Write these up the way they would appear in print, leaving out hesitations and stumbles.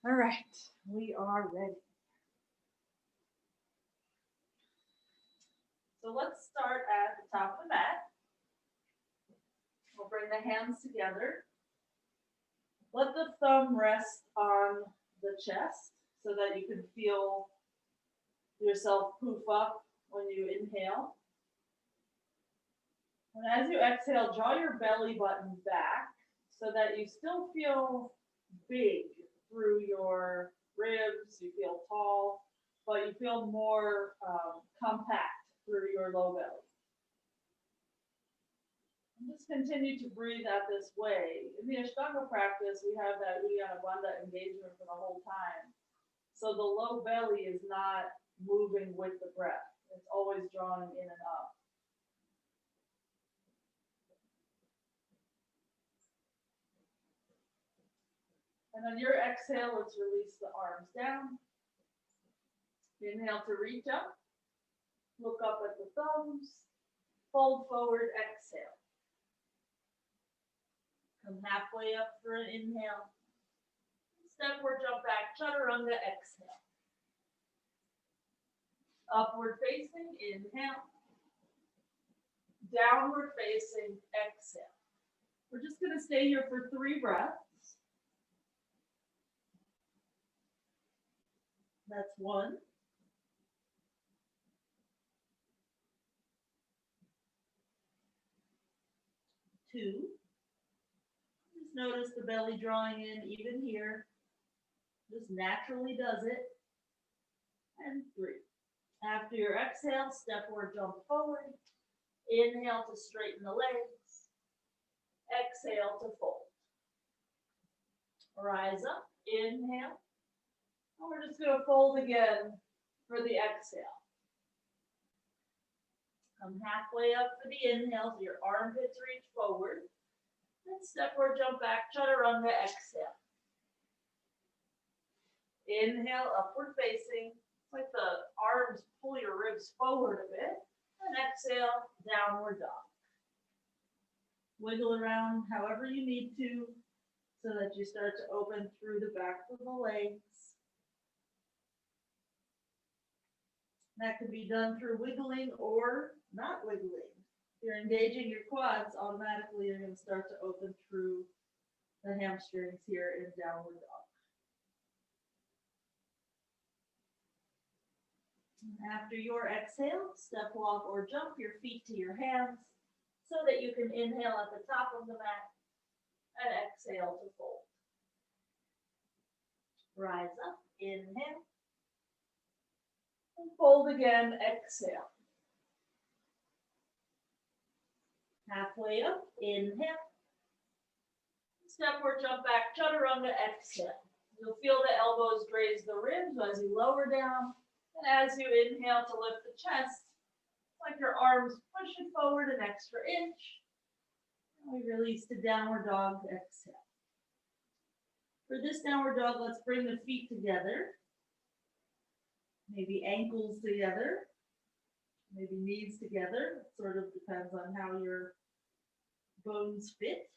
All right, we are ready. So let's start at the top of the mat. We'll bring the hands together. Let the thumb rest on the chest so that you can feel yourself poof up when you inhale. And as you exhale, draw your belly button back so that you still feel big through your ribs, you feel tall, but you feel more compact through your low belly. And just continue to breathe out this way. In the Ashtanga practice, we have that Uddiyana Bandha engagement for the whole time. So the low belly is not moving with the breath. It's always drawing in and up. And on your exhale, let's release the arms down. Inhale to reach up. Look up at the thumbs. Fold forward, exhale. Come halfway up for an inhale. Stepward jump back, chaturanga, exhale. Upward facing, inhale. Downward facing, exhale. We're just going to stay here for 3 breaths. That's 1. 2. Just notice the belly drawing in even here. Just naturally does it. And 3. After your exhale, stepward jump forward. Inhale to straighten the legs. Exhale to fold. Rise up. Inhale. And we're just going to fold again for the exhale. Come halfway up for the inhale, so your armpits reach forward. And stepward jump back, chaturanga, exhale. Inhale, upward facing. It's like the arms pull your ribs forward a bit. And exhale, downward dog. Wiggle around however you need to so that you start to open through the back of the legs. That can be done through wiggling or not wiggling. If you're engaging your quads, automatically you're going to start to open through the hamstrings here in downward dog. After your exhale, step, walk, or jump your feet to your hands so that you can inhale at the top of the mat and exhale to fold. Rise up, inhale. And fold again, exhale. Halfway up, inhale. Stepward jump back, chaturanga, exhale. You'll feel the elbows graze the ribs as you lower down. And as you inhale to lift the chest, it's like your arms push it forward an extra inch. And we release to downward dog, exhale. For this downward dog, let's bring the feet together. Maybe ankles together, maybe knees together. It sort of depends on how your bones fit.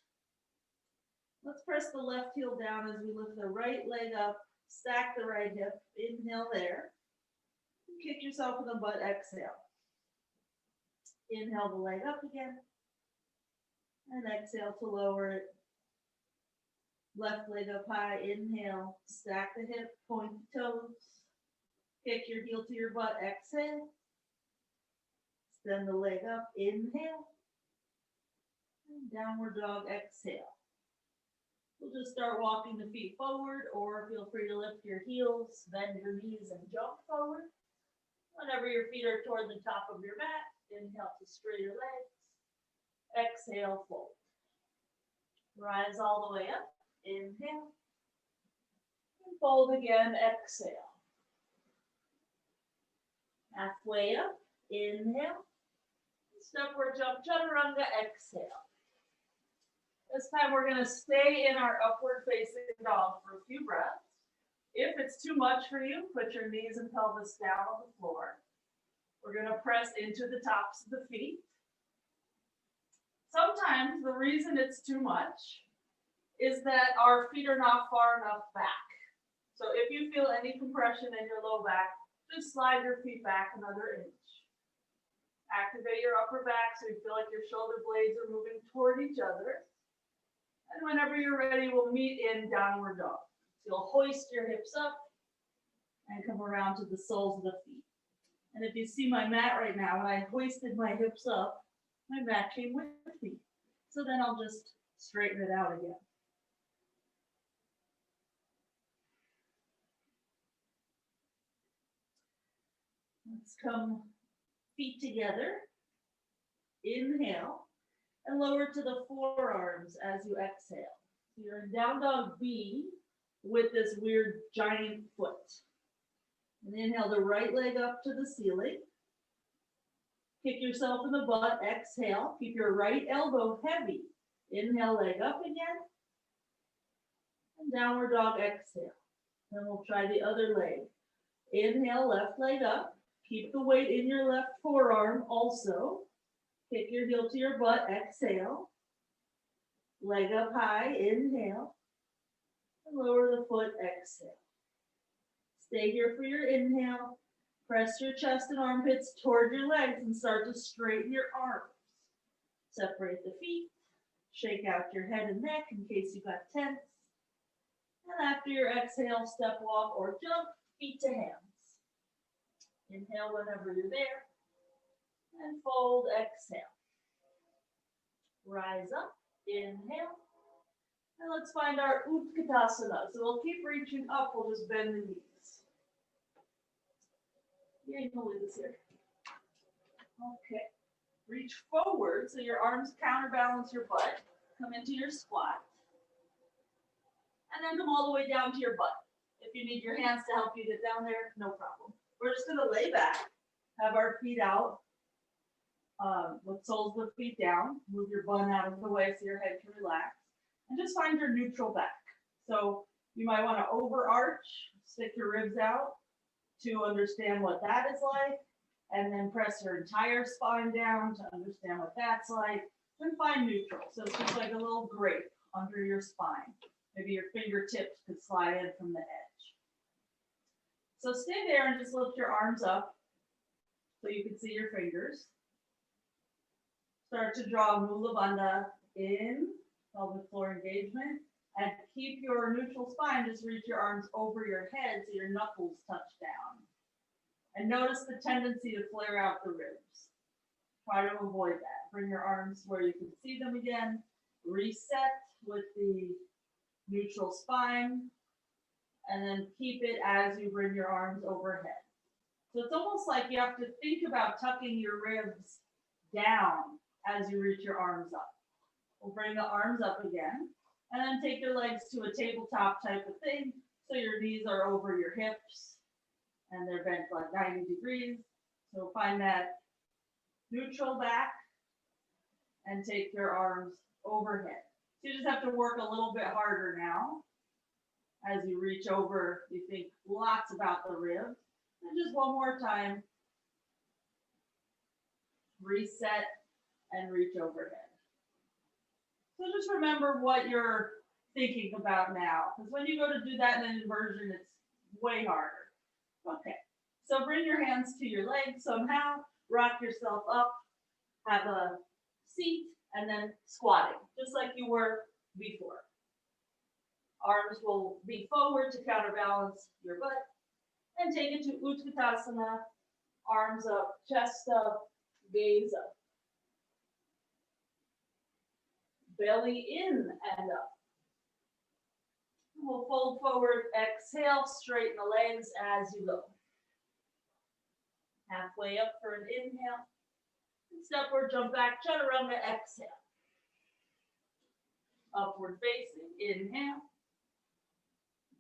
Let's press the left heel down as we lift the right leg up, stack the right hip, inhale there. Kick yourself in the butt, exhale. Inhale the leg up again, and exhale to lower it. Left leg up high, inhale, stack the hip, point the toes. Kick your heel to your butt, exhale. Extend the leg up, inhale. And downward dog, exhale. We'll just start walking the feet forward, or feel free to lift your heels, bend your knees, and jump forward. Whenever your feet are toward the top of your mat, inhale to straighten your legs. Exhale, fold. Rise all the way up, inhale. And fold again, exhale. Halfway up, inhale. Stepward jump, chaturanga, exhale. This time we're going to stay in our upward facing dog for a few breaths. If it's too much for you, put your knees and pelvis down on the floor. We're going to press into the tops of the feet. Sometimes the reason it's too much is that our feet are not far enough back. So if you feel any compression in your low back, just slide your feet back another inch. Activate your upper back so you feel like your shoulder blades are moving toward each other. And whenever you're ready, we'll meet in downward dog. So you'll hoist your hips up and come around to the soles of the feet. And if you see my mat right now, when I hoisted my hips up, my mat came with me. So then I'll just straighten it out again. Let's come feet together. Inhale and lower to the forearms as you exhale. So you're in down dog B with this weird giant foot. And inhale the right leg up to the ceiling. Kick yourself in the butt, exhale. Keep your right elbow heavy. Inhale, leg up again. And downward dog, exhale. Then we'll try the other leg. Inhale, left leg up. Keep the weight in your left forearm also. Kick your heel to your butt, exhale. Leg up high, inhale. And lower the foot, exhale. Stay here for your inhale. Press your chest and armpits toward your legs and start to straighten your arms. Separate the feet. Shake out your head and neck in case you got tense. And after your exhale, step walk or jump, feet to hands. Inhale whenever you're there. And fold, exhale. Rise up, inhale. And let's find our Utkatasana. So we'll keep reaching up, we'll just bend the knees. Yeah, you can leave this here. Okay. Reach forward so your arms counterbalance your butt. Come into your squat. And then come all the way down to your butt. If you need your hands to help you get down there, no problem. We're just going to lay back, have our feet out, with soles of the feet down. Move your bun out of the way so your head can relax. And just find your neutral back. So you might want to overarch, stick your ribs out to understand what that is like. And then press your entire spine down to understand what that's like. Then find neutral. So it's just like a little grape under your spine. Maybe your fingertips could slide in from the edge. So stay there and just lift your arms up so you can see your fingers. Start to draw Mula Bandha in, pelvic floor engagement, and keep your neutral spine, just reach your arms over your head so your knuckles touch down. And notice the tendency to flare out the ribs. Try to avoid that. Bring your arms where you can see them again. Reset with the neutral spine, and then keep it as you bring your arms overhead. So it's almost like you have to think about tucking your ribs down as you reach your arms up. We'll bring the arms up again, and then take your legs to a tabletop type of thing, so your knees are over your hips, and they're bent like 90 degrees. So find that neutral back, and take your arms overhead. So you just have to work a little bit harder now. As you reach over, you think lots about the ribs. And just one more time. Reset and reach overhead. So just remember what you're thinking about now. Because when you go to do that in an inversion, it's way harder. Okay. So bring your hands to your legs somehow. Rock yourself up. Have a seat. And then squatting, just like you were before. Arms will be forward to counterbalance your butt. And take it to Utkatasana. Arms up, chest up, gaze up. Belly in and up. We'll fold forward, exhale, straighten the legs as you go. Halfway up for an inhale. Stepward, jump back, chaturanga, exhale. Upward facing, inhale.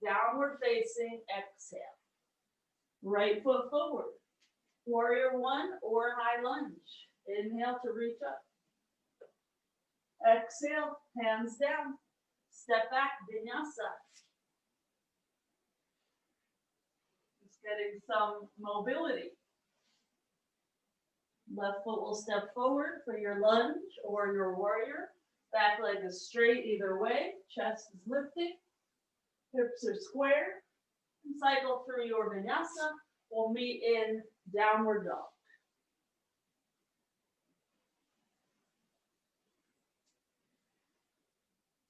Downward facing, exhale. Right foot forward. Warrior one or high lunge. Inhale to reach up. Exhale, hands down. Step back, vinyasa. Just getting some mobility. Left foot will step forward for your lunge or your warrior. Back leg is straight either way. Chest is lifting. Hips are square. Cycle through your vinyasa. We'll meet in downward dog.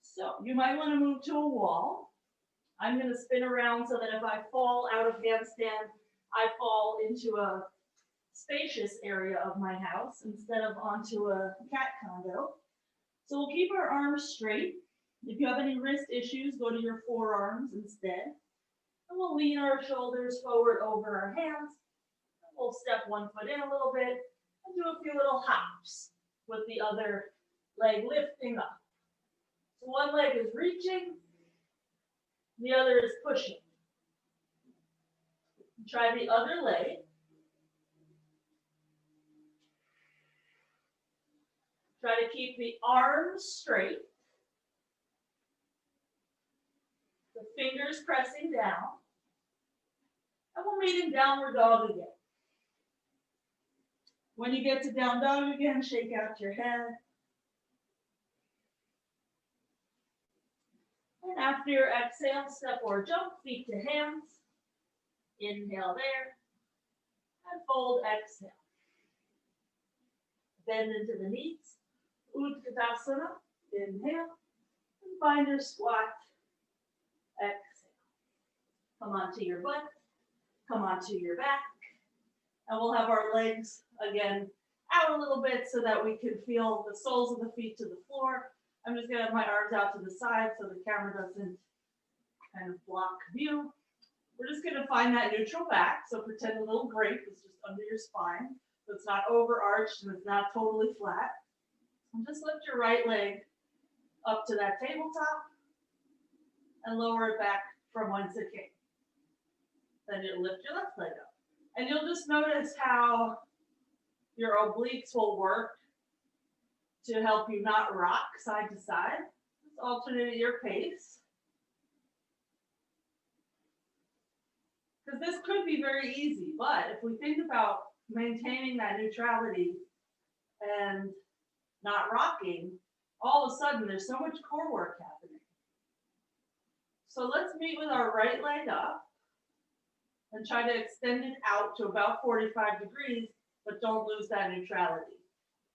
So you might want to move to a wall. I'm going to spin around so that if I fall out of handstand, I fall into a spacious area of my house instead of onto a cat condo. So we'll keep our arms straight. If you have any wrist issues, go to your forearms instead. And we'll lean our shoulders forward over our hands. We'll step one foot in a little bit and do a few little hops with the other leg lifting up. So one leg is reaching, the other is pushing. Try the other leg. Try to keep the arms straight. The fingers pressing down. And we'll meet in downward dog again. When you get to down dog again, shake out your head. And after your exhale, step or jump, feet to hands. Inhale there. And fold, exhale. Bend into the knees. Utkatasana. Inhale. And binder squat. Exhale. Come onto your butt. Come onto your back. And we'll have our legs again out a little bit so that we can feel the soles of the feet to the floor. I'm just going to have my arms out to the side so the camera doesn't kind of block view. We're just going to find that neutral back. So pretend a little grape is just under your spine. So it's not overarched and it's not totally flat. And just lift your right leg up to that tabletop and lower it back from whence it came. Then you lift your left leg up. And you'll just notice how your obliques will work to help you not rock side to side. Just alternate at your pace. Because this could be very easy, but if we think about maintaining that neutrality and not rocking, all of a sudden there's so much core work happening. So let's meet with our right leg up and try to extend it out to about 45 degrees, but don't lose that neutrality.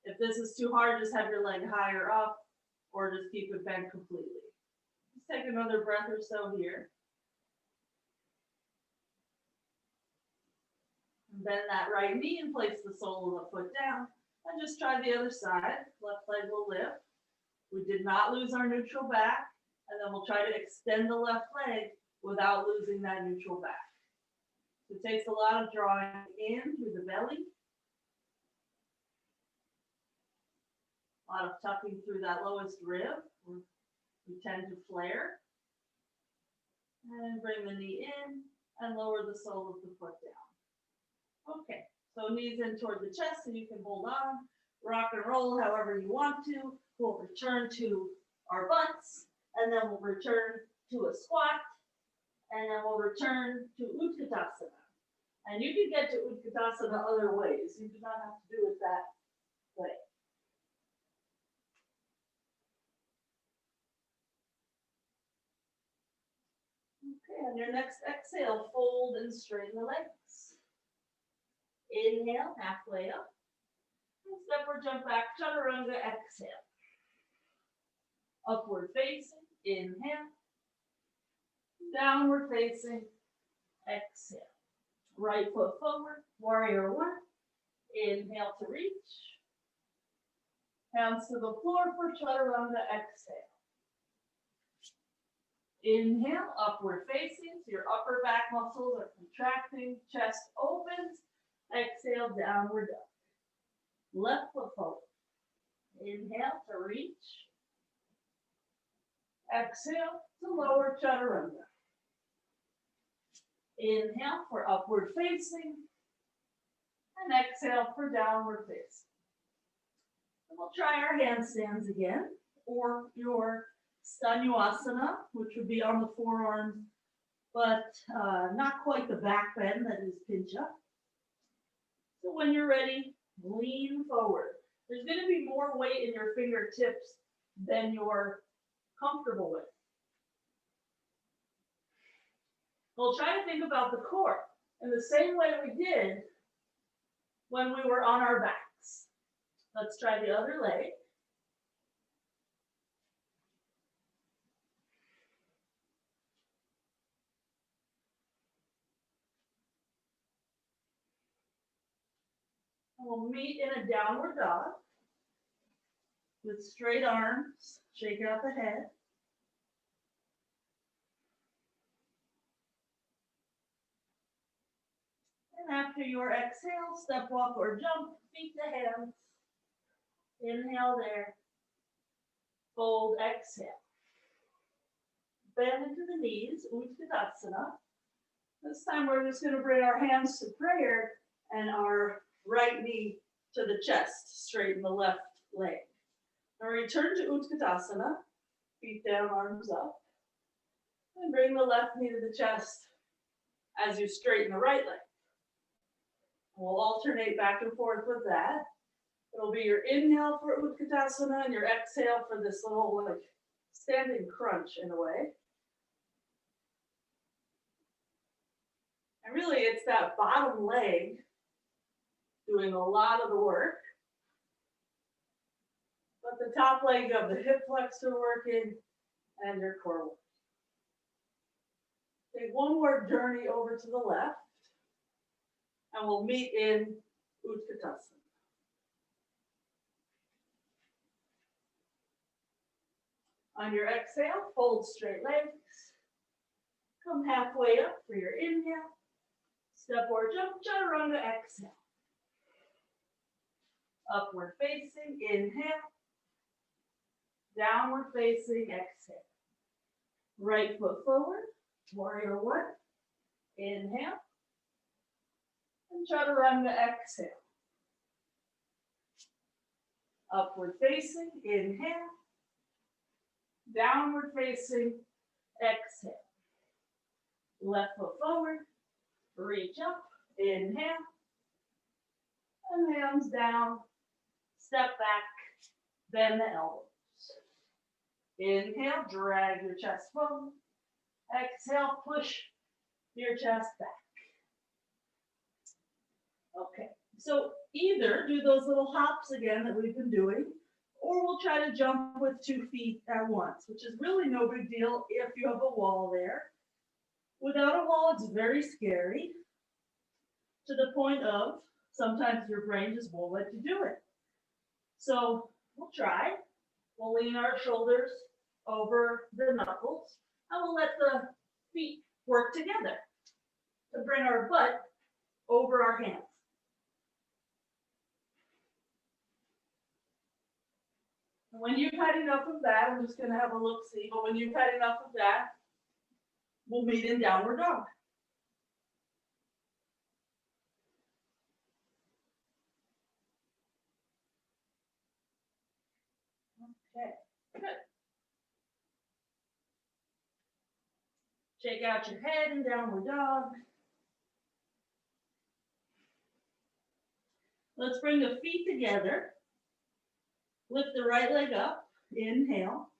If this is too hard, just have your leg higher up or just keep it bent completely. Just take another breath or so here. And bend that right knee and place the sole of the foot down. And just try the other side. Left leg will lift. We did not lose our neutral back. And then we'll try to extend the left leg without losing that neutral back. It takes a lot of drawing in through the belly. A lot of tucking through that lowest rib. We tend to flare. And bring the knee in and lower the sole of the foot down. Okay, so knees in toward the chest so you can hold on. Rock and roll however you want to. We'll return to our butts and then we'll return to a squat and then we'll return to Utkatasana. And you can get to Utkatasana other ways. You do not have to do it that way. Okay, on your next exhale, fold and straighten the legs. Inhale, halfway up. And step or jump back, chaturanga, exhale. Upward facing, inhale. Downward facing, exhale. Right foot forward, warrior one. Inhale to reach. Hands to the floor for chaturanga, exhale. Inhale, upward facing, so your upper back muscles are contracting, chest opens. Exhale, downward dog. Left foot forward. Inhale to reach. Exhale to lower chaturanga. Inhale for upward facing. And exhale for downward facing. And we'll try our handstands again, or your dhanurasana, which would be on the forearms, but not quite the back bend, that is pincha. So when you're ready, lean forward. There's going to be more weight in your fingertips than you're comfortable with. We'll try to think about the core in the same way we did when we were on our backs. Let's try the other leg. And we'll meet in a downward dog with straight arms. Shake out the head. And after your exhale, step, walk, or jump, feet to hands. Inhale there. Fold, exhale. Bend into the knees, Utkatasana. This time we're just going to bring our hands to prayer and our right knee to the chest, straighten the left leg. Now return to Utkatasana, feet down, arms up. And bring the left knee to the chest as you straighten the right leg. We'll alternate back and forth with that. It'll be your inhale for Utkatasana and your exhale for this little like standing crunch in a way. And really it's that bottom leg doing a lot of the work. But the top leg, you have the hip flexor working and your core working. Take one more journey over to the left and we'll meet in Utkatasana. On your exhale, fold straight legs. Come halfway up for your inhale. Step or jump, chaturanga, exhale. Upward facing, inhale. Downward facing, exhale. Right foot forward, warrior one. Inhale. And chaturanga, exhale. Upward facing, inhale. Downward facing, exhale. Left foot forward, reach up, inhale. And hands down, step back, bend the elbows. Inhale, drag your chest forward. Exhale, push your chest back. Okay, so either do those little hops again that we've been doing, or we'll try to jump with 2 feet at once, which is really no big deal if you have a wall there. Without a wall, it's very scary to the point of sometimes your brain just won't let you do it. So we'll try. We'll lean our shoulders over the knuckles and we'll let the feet work together to bring our butt over our hands. When you've had enough of that, I'm just going to have a look-see, but when you've had enough of that, we'll meet in downward dog. Okay, good. Shake out your head in downward dog. Let's bring the feet together. Lift the right leg up, inhale.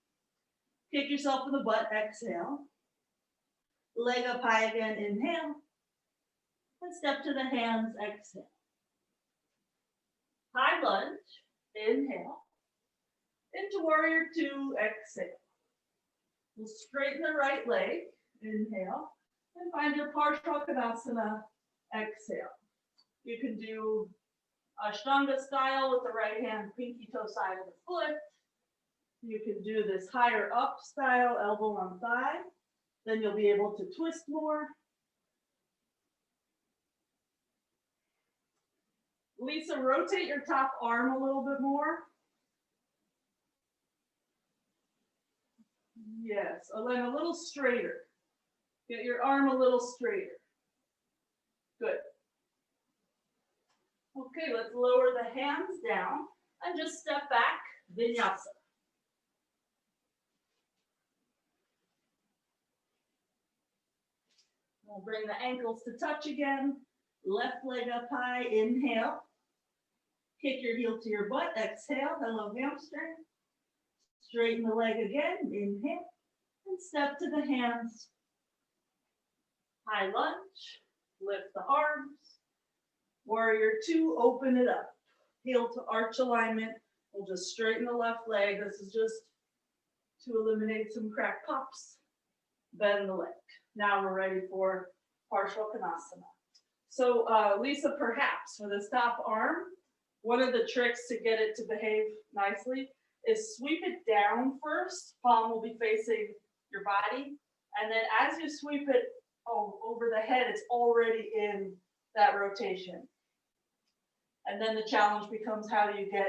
Kick yourself in the butt, exhale. Leg up high again, inhale. And step to the hands, exhale. High lunge, inhale. Into warrior two, exhale. We'll straighten the right leg, inhale. And find your Parsvakonasana, exhale. You can do Ashtanga style with the right hand, pinky toe side of the foot. You can do this higher up style, elbow on thigh. Then you'll be able to twist more. Lisa, rotate your top arm a little bit more. Yes, Elena, a little straighter. Get your arm a little straighter. Good. Okay, let's lower the hands down and just step back, vinyasa. We'll bring the ankles to touch again. Left leg up high, inhale. Kick your heel to your butt, exhale, hello hamstring. Straighten the leg again, inhale. And step to the hands. High lunge, lift the arms. Warrior two, open it up. Heel to arch alignment. We'll just straighten the left leg. This is just to eliminate some crack pops. Bend the leg. Now we're ready for Parsvakonasana. So Lisa, perhaps for this top arm, one of the tricks to get it to behave nicely is sweep it down first. Palm will be facing your body. And then as you sweep it over the head, it's already in that rotation. And then the challenge becomes, how do you get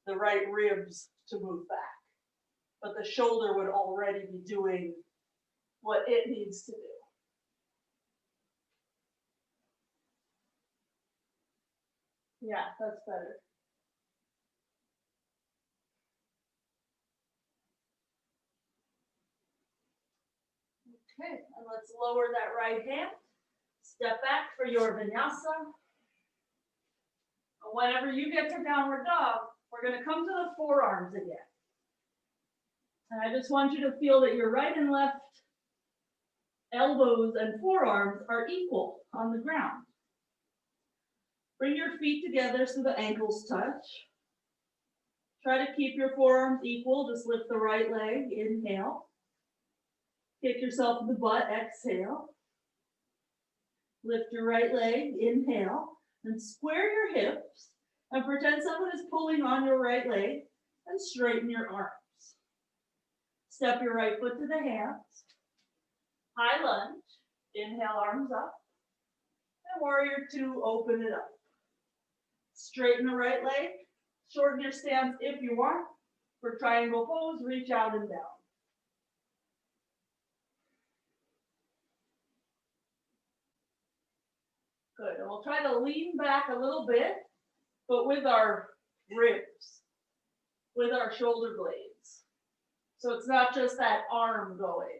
the right ribs to move back? But the shoulder would already be doing what it needs to do. Yeah, that's better. Okay, and let's lower that right hand. Step back for your vinyasa. Whenever you get to downward dog, we're going to come to the forearms again. And I just want you to feel that your right and left elbows and forearms are equal on the ground. Bring your feet together so the ankles touch. Try to keep your forearms equal. Just lift the right leg, inhale. Kick yourself in the butt, exhale. Lift your right leg, inhale. And square your hips and pretend someone is pulling on your right leg and straighten your arms. Step your right foot to the hands. High lunge, inhale, arms up. And warrior two, open it up. Straighten the right leg, shorten your stance if you want. For triangle pose, reach out and down. Good, and we'll try to lean back a little bit, but with our ribs, with our shoulder blades. So it's not just that arm going.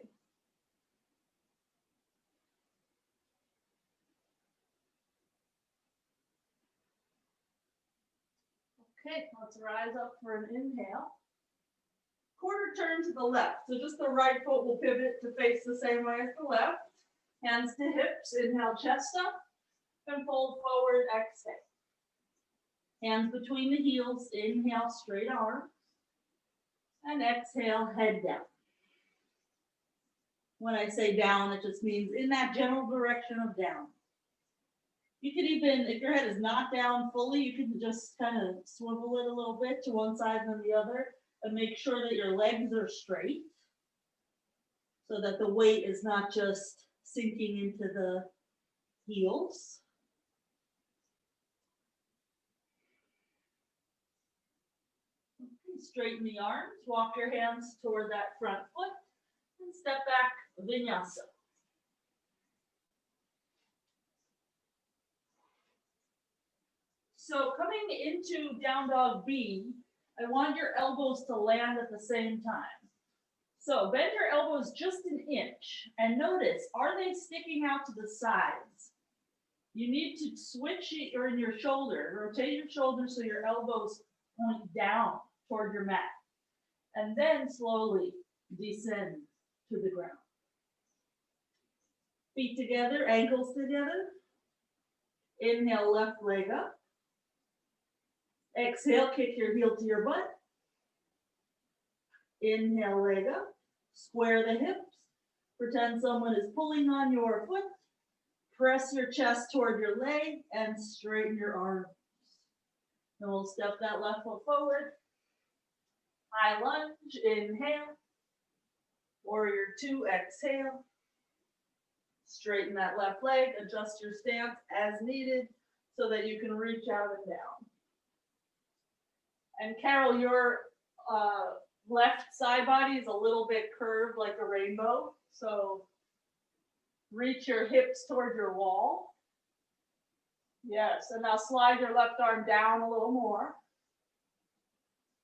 Okay, let's rise up for an inhale. Quarter turn to the left. So just the right foot will pivot to face the same way as the left. Hands to hips, inhale, chest up. And fold forward, exhale. Hands between the heels, inhale, straight arms. And exhale, head down. When I say down, it just means in that general direction of down. You could even, if your head is not down fully, you can just kind of swivel it a little bit to one side and the other and make sure that your legs are straight so that the weight is not just sinking into the heels. Straighten the arms, walk your hands toward that front foot, and step back, vinyasa. So coming into down dog B, I want your elbows to land at the same time. So bend your elbows just an inch, and notice, are they sticking out to the sides? You need to switch it or in your shoulder, rotate your shoulder so your elbows point down toward your mat, and then slowly descend to the ground. Feet together, ankles together. Inhale, left leg up. Exhale, kick your heel to your butt. Inhale, leg up. Square the hips. Pretend someone is pulling on your foot. Press your chest toward your leg and straighten your arms. Then we'll step that left foot forward. High lunge, inhale. Warrior two, exhale. Straighten that left leg, adjust your stance as needed so that you can reach out and down. And Carol, your left side body is a little bit curved like a rainbow. So reach your hips toward your wall. Yes, and now slide your left arm down a little more.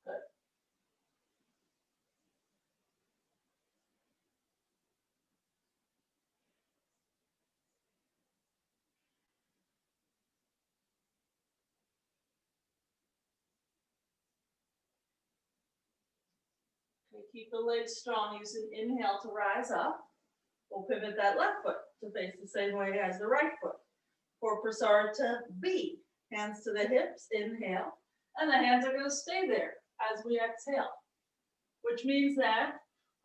Good. Okay, keep the legs strong. Use an inhale to rise up. We'll pivot that left foot to face the same way as the right foot. For prasarita B, hands to the hips, inhale, and the hands are going to stay there as we exhale, which means that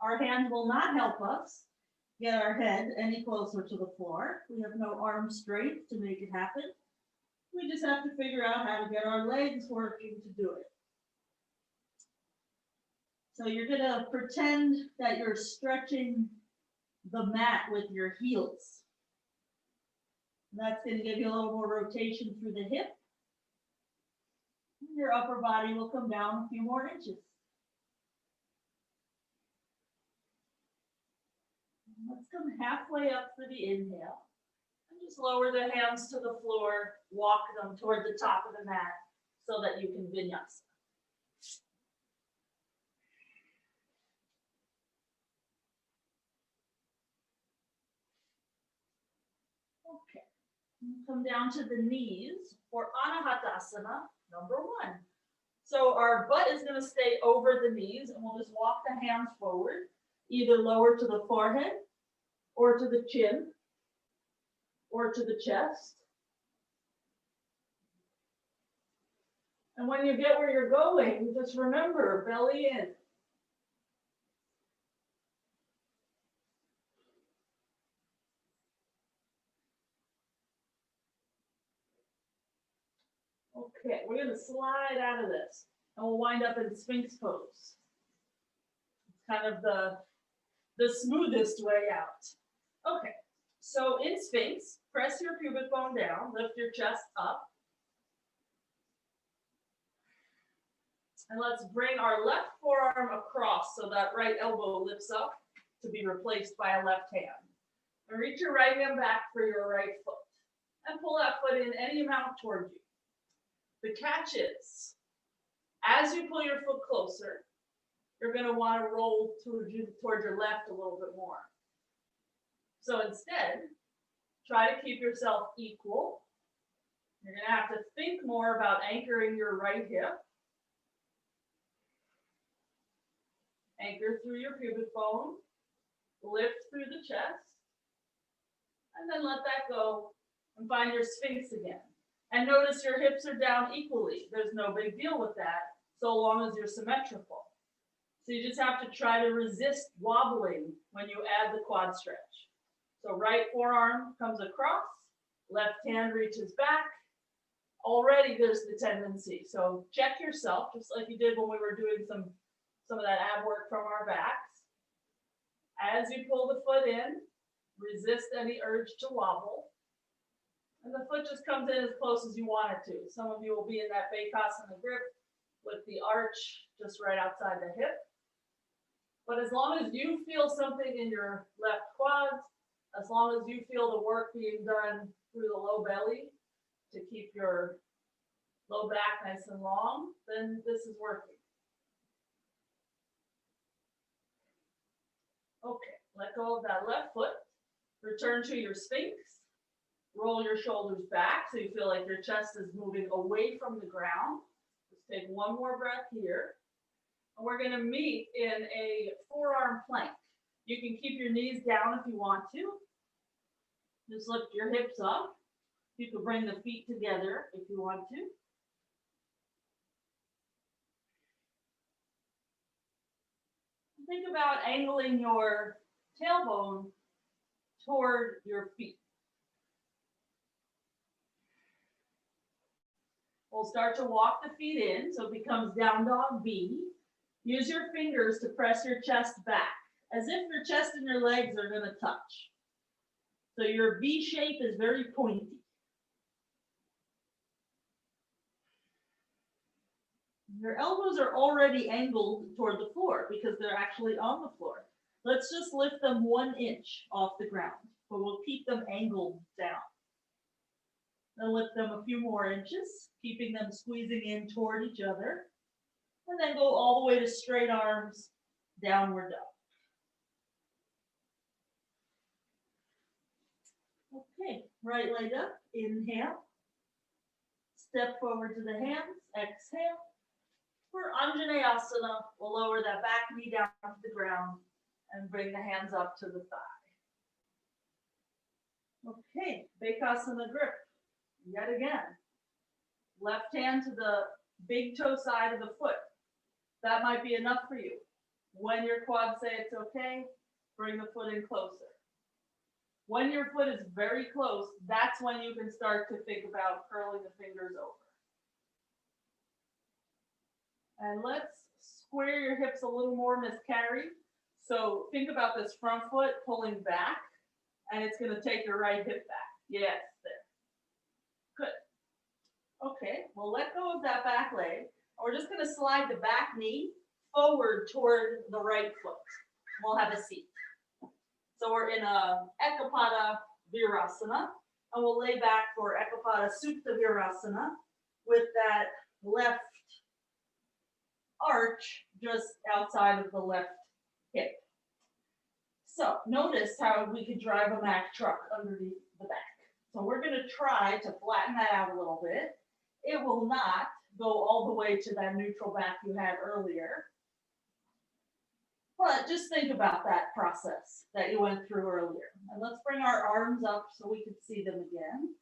our hands will not help us get our head any closer to the floor. We have no arm strength to make it happen. We just have to figure out how to get our legs working to do it. So you're going to pretend that you're stretching the mat with your heels. That's going to give you a little more rotation through the hip. Your upper body will come down a few more inches. Let's come halfway up for the inhale. And just lower the hands to the floor, walk them toward the top of the mat so that you can vinyasa. Okay, come down to the knees for anahatasana number 1. So our butt is going to stay over the knees, and we'll just walk the hands forward, either lower to the forehead, or to the chin, or to the chest. And when you get where you're going, just remember, belly in. Okay, we're going to slide out of this, and we'll wind up in Sphinx pose. It's kind of the smoothest way out. Okay, so in Sphinx, press your pubic bone down, lift your chest up. And let's bring our left forearm across so that right elbow lifts up to be replaced by a left hand. And reach your right hand back for your right foot. And pull that foot in any amount toward you. The catch is, as you pull your foot closer, you're going to want to roll towards your left a little bit more. So instead, try to keep yourself equal. You're going to have to think more about anchoring your right hip. Anchor through your pubic bone, lift through the chest, and then let that go and find your Sphinx again. And notice your hips are down equally. There's no big deal with that, so long as you're symmetrical. So you just have to try to resist wobbling when you add the quad stretch. So right forearm comes across, left hand reaches back. Already there's the tendency. So check yourself, just like you did when we were doing some of that ab work from our backs. As you pull the foot in, resist any urge to wobble. And the foot just comes in as close as you want it to. Some of you will be in that bakasana grip with the arch just right outside the hip. But as long as you feel something in your left quads, as long as you feel the work being done through the low belly to keep your low back nice and long, then this is working. Okay, let go of that left foot. Return to your Sphinx. Roll your shoulders back so you feel like your chest is moving away from the ground. Just take one more breath here. And we're going to meet in a forearm plank. You can keep your knees down if you want to. Just lift your hips up. You can bring the feet together if you want to. Think about angling your tailbone toward your feet. We'll start to walk the feet in, so it becomes down dog B. Use your fingers to press your chest back, as if your chest and your legs are going to touch. So your V shape is very pointy. Your elbows are already angled toward the floor because they're actually on the floor. Let's just lift them 1 inch off the ground, but we'll keep them angled down. Then lift them a few more inches, keeping them squeezing in toward each other. And then go all the way to straight arms, downward dog. Okay, right leg up, inhale. Step forward to the hands, exhale. For Anjaneyasana, we'll lower that back knee down to the ground and bring the hands up to the thigh. Okay, bakasana grip. Yet again. Left hand to the big toe side of the foot. That might be enough for you. When your quads say it's okay, bring the foot in closer. When your foot is very close, that's when you can start to think about curling the fingers over. And let's square your hips a little more, Miss Carrie. So think about this front foot pulling back, and it's going to take your right hip back. Yes, there. Good. Okay, well, let go of that back leg. We're just going to slide the back knee forward toward the right foot. We'll have a seat. So we're in a Eka Pada Virasana, and we'll lay back for Eka Pada Virasana with that left arch just outside of the left hip. So notice how we could drive a Mack truck underneath the back. So we're going to try to flatten that out a little bit. It will not go all the way to that neutral back you had earlier. But just think about that process that you went through earlier. And let's bring our arms up so we can see them again.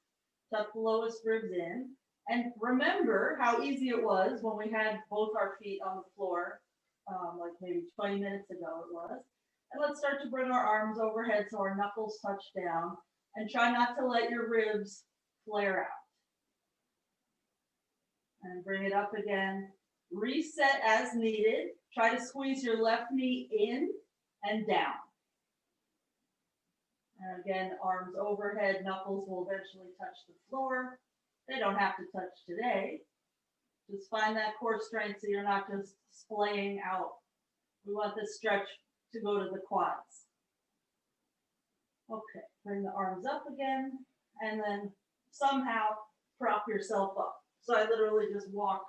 Tuck the lowest ribs in. And remember how easy it was when we had both our feet on the floor, like maybe 20 minutes ago it was. And let's start to bring our arms overhead so our knuckles touch down. And try not to let your ribs flare out. And bring it up again. Reset as needed. Try to squeeze your left knee in and down. And again, arms overhead, knuckles will eventually touch the floor. They don't have to touch today. Just find that core strength so you're not just splaying out. We want this stretch to go to the quads. Okay, bring the arms up again, and then somehow prop yourself up. So I literally just walk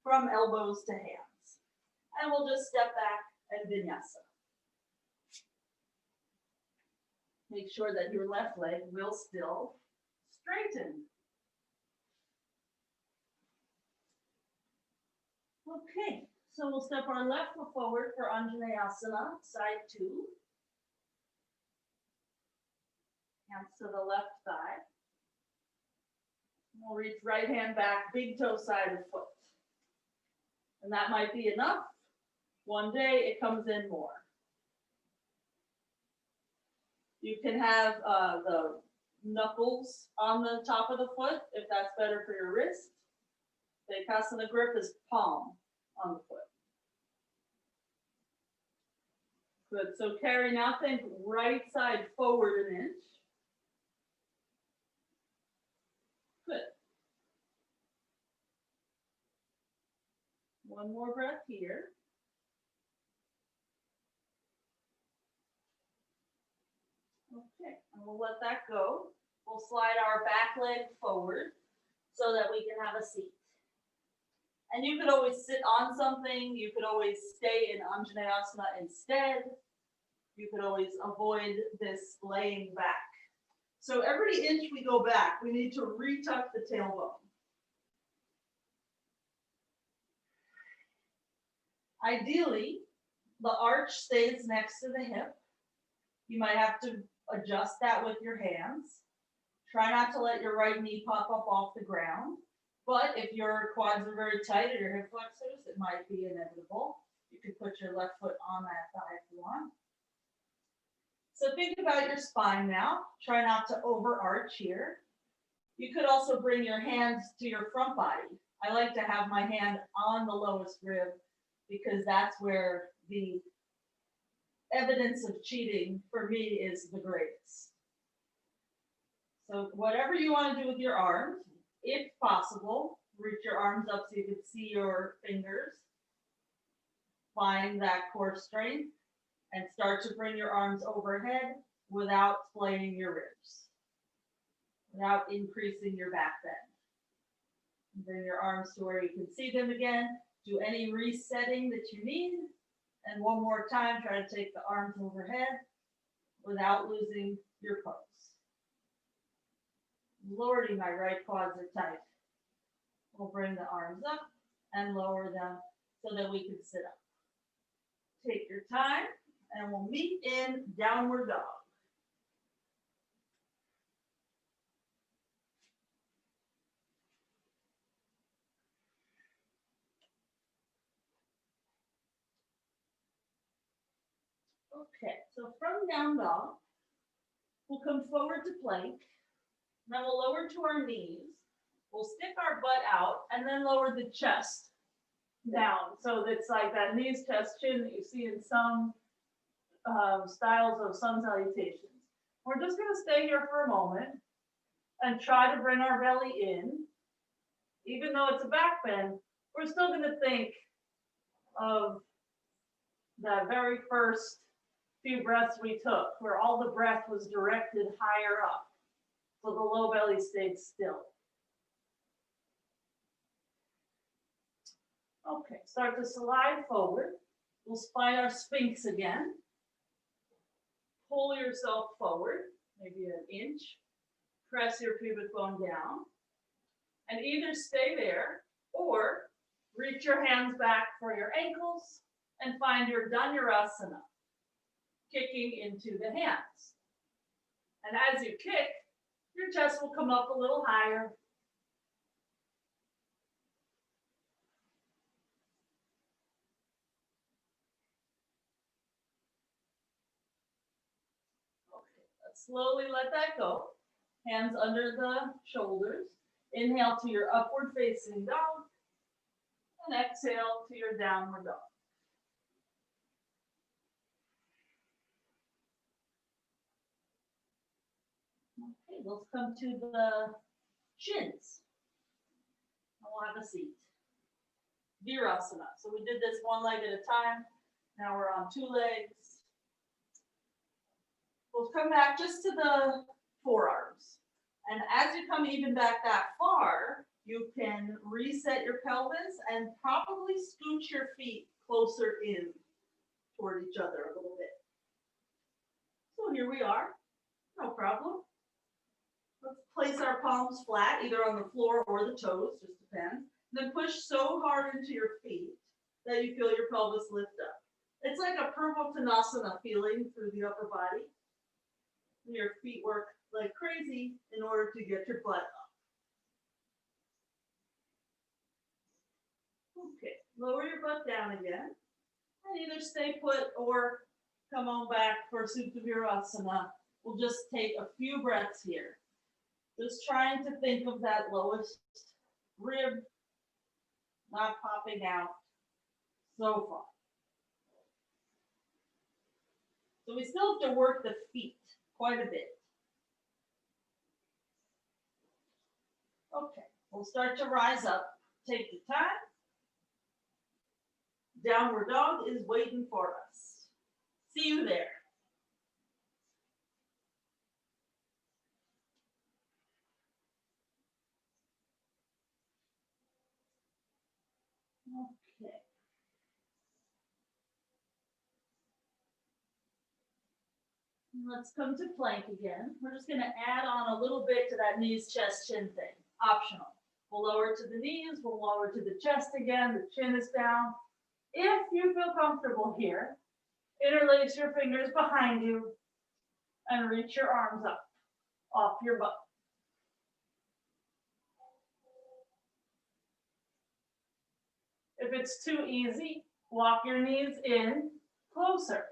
from elbows to hands. And we'll just step back and vinyasa. Make sure that your left leg will still straighten. Okay, so we'll step our left foot forward for Anjaneyasana, side 2. Hands to the left thigh. We'll reach right hand back, big toe side of foot. And that might be enough. One day it comes in more. You can have the knuckles on the top of the foot if that's better for your wrist. The bakasana grip is palm on the foot. Good. So Carrie, now think right side forward an inch. Good. One more breath here. Okay, and we'll let that go. We'll slide our back leg forward so that we can have a seat. And you could always sit on something. You could always stay in Anjaneyasana instead. You could always avoid this laying back. So every inch we go back, we need to retuck the tailbone. Ideally, the arch stays next to the hip. You might have to adjust that with your hands. Try not to let your right knee pop up off the ground. But if your quads are very tight or your hip flexors, it might be inevitable. You could put your left foot on that thigh if you want. So think about your spine now. Try not to overarch here. You could also bring your hands to your front body. I like to have my hand on the lowest rib because that's where the evidence of cheating for me is the greatest. So whatever you want to do with your arms, if possible, reach your arms up so you can see your fingers. Find that core strength and start to bring your arms overhead without splaying your ribs, without increasing your back bend. Bring your arms to where you can see them again. Do any resetting that you need. And one more time, try to take the arms overhead without losing your pose. Lordy, my right quads are tight. We'll bring the arms up and lower them so that we can sit up. Take your time and we'll meet in downward dog. Okay, so from down dog, we'll come forward to plank. Then we'll lower to our knees. We'll stick our butt out and then lower the chest down. So it's like that knees, chest, chin that you see in some styles of sun salutations. We're just going to stay here for a moment and try to bring our belly in. Even though it's a back bend, we're still going to think of that very first few breaths we took, where all the breath was directed higher up. So the low belly stayed still. Okay, start to slide forward. We'll spine our sphinx again. Pull yourself forward, maybe an inch. Press your pubic bone down. And either stay there or reach your hands back for your ankles and find your dhanurasana, kicking into the hands. And as you kick, your chest will come up a little higher. Okay, let's slowly let that go. Hands under the shoulders. Inhale to your upward facing dog. And exhale to your downward dog. Okay, let's come to the shins. And we'll have a seat. Virasana. So we did this one leg at a time. Now we're on two legs. We'll come back just to the forearms. And as you come even back that far, you can reset your pelvis and probably scooch your feet closer in toward each other a little bit. So here we are, no problem. Let's place our palms flat, either on the floor or the toes, just depends. Then push so hard into your feet that you feel your pelvis lift up. It's like a purvottanasana feeling through the upper body. Your feet work like crazy in order to get your butt up. Okay, lower your butt down again. And either stay put or come on back for Supta Virasana. We'll just take a few breaths here. Just trying to think of that lowest rib not popping out so far. So we still have to work the feet quite a bit. Okay, we'll start to rise up. Take your time. Downward dog is waiting for us. See you there. Okay. Let's come to plank again. We're just going to add on a little bit to that knees, chest, chin thing. Optional. We'll lower to the knees. We'll lower to the chest again. The chin is down. If you feel comfortable here, interlace your fingers behind you and reach your arms up off your butt. If it's too easy, walk your knees in closer.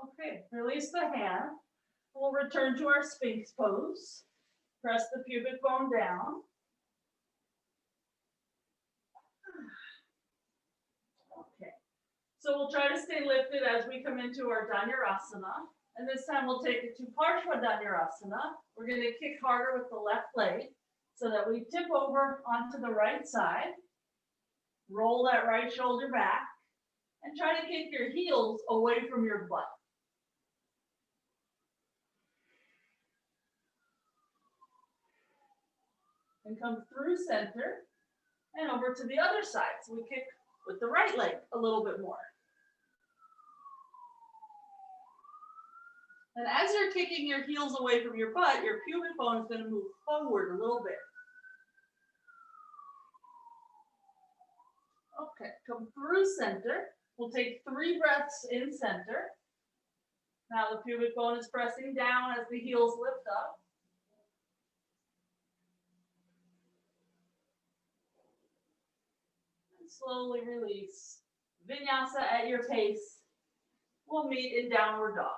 Okay, release the hand. We'll return to our Sphinx pose. Press the pubic bone down. Okay, so we'll try to stay lifted as we come into our dhanurasana. And this time we'll take it to Parshva Dhanurasana. We're going to kick harder with the left leg so that we tip over onto the right side. Roll that right shoulder back and try to kick your heels away from your butt. And come through center and over to the other side. So we kick with the right leg a little bit more. And as you're kicking your heels away from your butt, your pubic bone is going to move forward a little bit. Okay, come through center. We'll take 3 breaths in center. Now the pubic bone is pressing down as the heels lift up. Slowly release. Vinyasa at your pace. We'll meet in downward dog.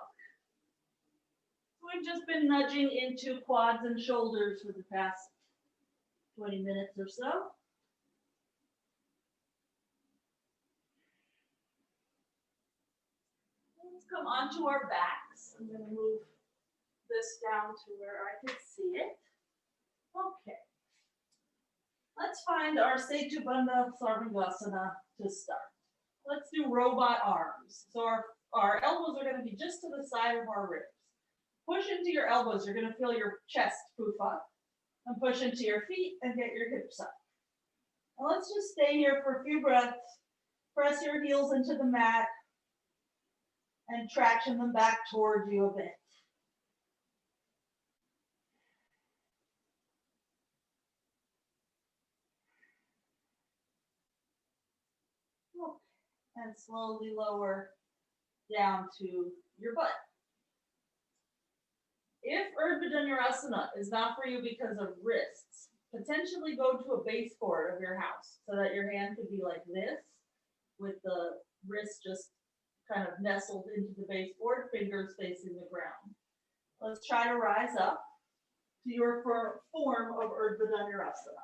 We've just been nudging into quads and shoulders for the past 20 minutes or so. Let's come onto our backs. I'm going to move this down to where I can see it. Okay. Let's find our Setu Bandha Sarvangasana to start. Let's do robot arms. So our elbows are going to be just to the side of our ribs. Push into your elbows. You're going to feel your chest poof up. And push into your feet and get your hips up. And let's just stay here for a few breaths. Press your heels into the mat and traction them back towards you a bit. And slowly lower down to your butt. If urdhva dhanurasana is not for you because of wrists, potentially go to a baseboard of your house so that your hand could be like this, with the wrist just kind of nestled into the baseboard, fingers facing the ground. Let's try to rise up to your form of urdhva dhanurasana.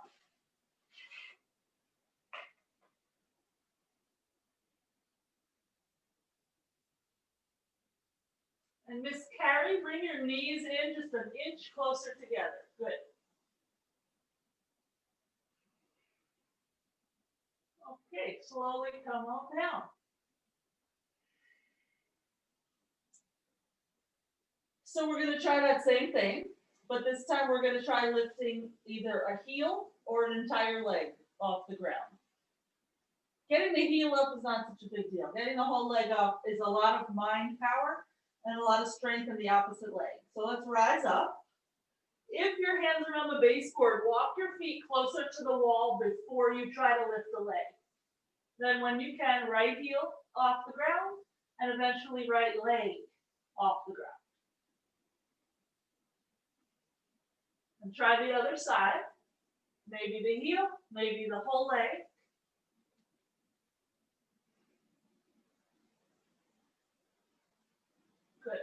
And Miss Carrie, bring your knees in just an inch closer together. Good. Okay, slowly come on down. So we're going to try that same thing, but this time we're going to try lifting either a heel or an entire leg off the ground. Getting the heel up is not such a big deal. Getting the whole leg up is a lot of mind power and a lot of strength in the opposite leg. So let's rise up. If your hands are on the baseboard, walk your feet closer to the wall before you try to lift the leg. Then when you can, right heel off the ground and eventually right leg off the ground. And try the other side. Maybe the heel, maybe the whole leg. Good.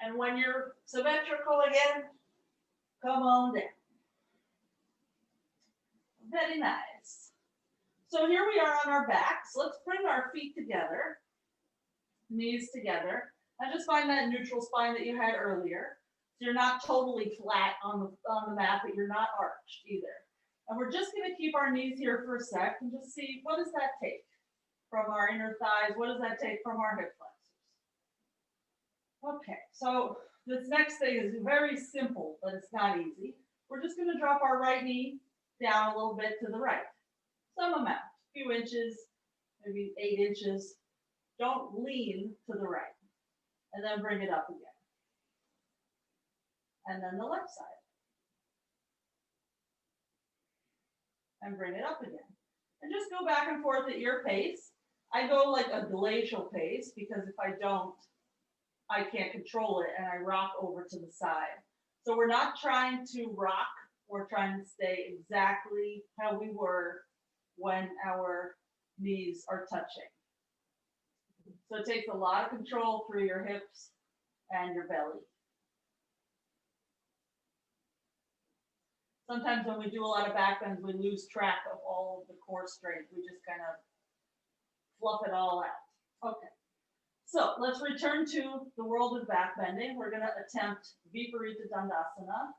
And when you're symmetrical again, come on down. Very nice. So here we are on our backs. Let's bring our feet together, knees together, and just find that neutral spine that you had earlier. So you're not totally flat on the mat, but you're not arched either. And we're just going to keep our knees here for a sec and just see, what does that take from our inner thighs? What does that take from our hip flexors? Okay, so this next thing is very simple, but it's not easy. We're just going to drop our right knee down a little bit to the right. Some amount, a few inches, maybe 8 inches. Don't lean to the right. And then bring it up again. And then the left side. And bring it up again. And just go back and forth at your pace. I go like a glacial pace because if I don't, I can't control it and I rock over to the side. So we're not trying to rock, we're trying to stay exactly how we were when our knees are touching. So it takes a lot of control through your hips and your belly. Sometimes when we do a lot of back bends, we lose track of all of the core strength. We just kind of fluff it all out. Okay. So let's return to the world of back bending. We're going to attempt viparita dandasana.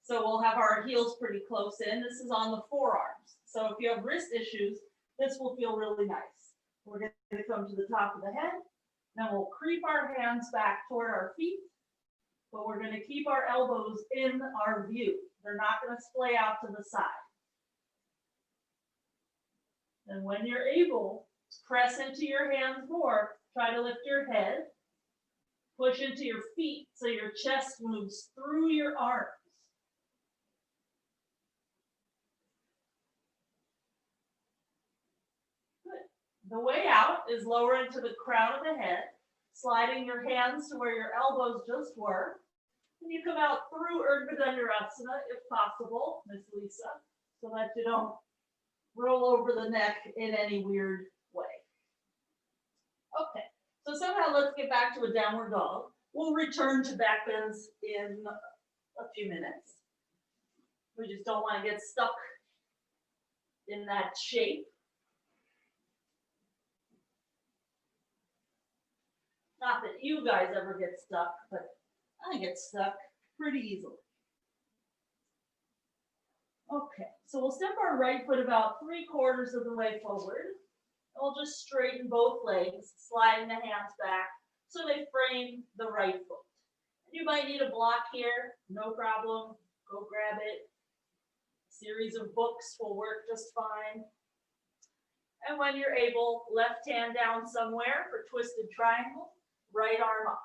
So we'll have our heels pretty close in. This is on the forearms. So if you have wrist issues, this will feel really nice. We're going to come to the top of the head. Then we'll creep our hands back toward our feet, but we're going to keep our elbows in our view. They're not going to splay out to the side. And when you're able, press into your hands more. Try to lift your head. Push into your feet so your chest moves through your arms. Good. The way out is lower into the crown of the head, sliding your hands to where your elbows just were. And you come out through urdhva dhanurasana if possible, Miss Lisa, so that you don't roll over the neck in any weird way. Okay, so somehow let's get back to a downward dog. We'll return to back bends in a few minutes. We just don't want to get stuck in that shape. Not that you guys ever get stuck, but I get stuck pretty easily. Okay, so we'll step our right foot about 3/4 of the way forward. We'll just straighten both legs, sliding the hands back so they frame the right foot. You might need a block here, no problem, go grab it. A series of books will work just fine. And when you're able, left hand down somewhere for twisted triangle, right arm up.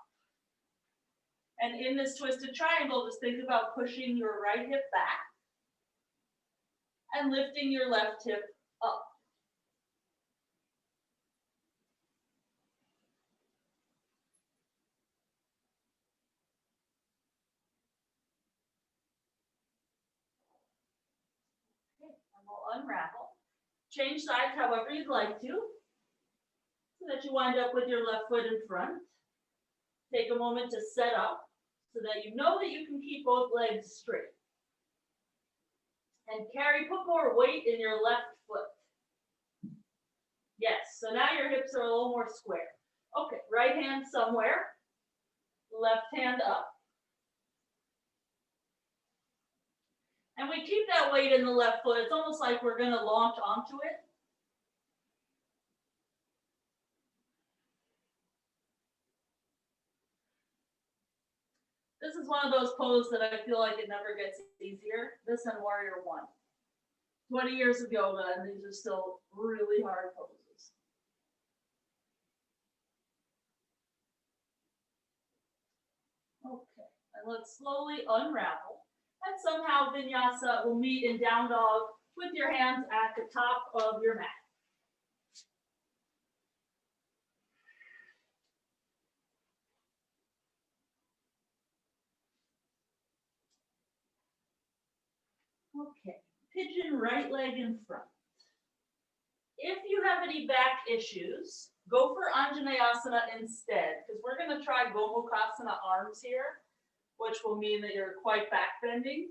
And in this twisted triangle, just think about pushing your right hip back and lifting your left hip up. Okay, and we'll unravel. Change sides however you'd like to, so that you wind up with your left foot in front. Take a moment to set up so that you know that you can keep both legs straight. And put more weight in your left foot. Yes, so now your hips are a little more square. Okay, right hand somewhere, left hand up. And we keep that weight in the left foot. It's almost like we're going to launch onto it. This is one of those poses that I feel like it never gets easier. This and Warrior One. 20 years of yoga, and these are still really hard poses. Okay, and let's slowly unravel. And somehow vinyasa will meet in down dog with your hands at the top of your mat. Okay, pigeon right leg in front. If you have any back issues, go for Anjaneyasana instead, because we're going to try Gomukhasana arms here, which will mean that you're quite back bending,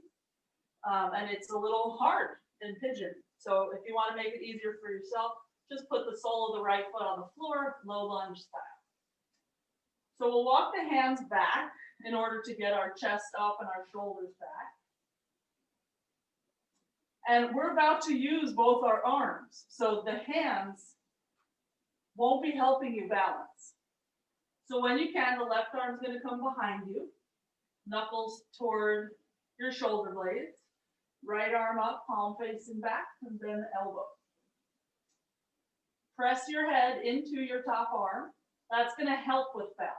and it's a little hard in pigeon. So if you want to make it easier for yourself, just put the sole of the right foot on the floor, low lunge style. So we'll walk the hands back in order to get our chest up and our shoulders back. And we're about to use both our arms, so the hands won't be helping you balance. So when you can, the left arm's going to come behind you, knuckles toward your shoulder blades, right arm up, palm facing back, and then elbow. Press your head into your top arm. That's going to help with balance.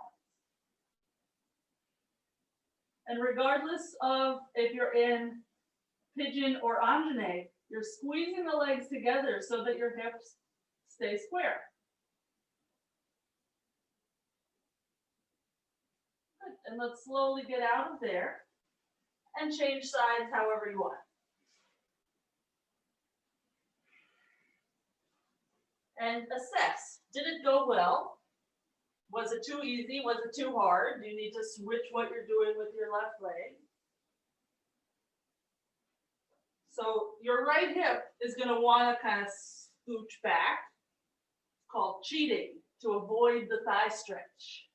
And regardless of if you're in pigeon or Anjaney, you're squeezing the legs together so that your hips stay square. Good. And let's slowly get out of there and change sides however you want. And assess, did it go well? Was it too easy? Was it too hard? Do you need to switch what you're doing with your left leg? So your right hip is going to want to kind of scooch back. It's called cheating, to avoid the thigh stretch.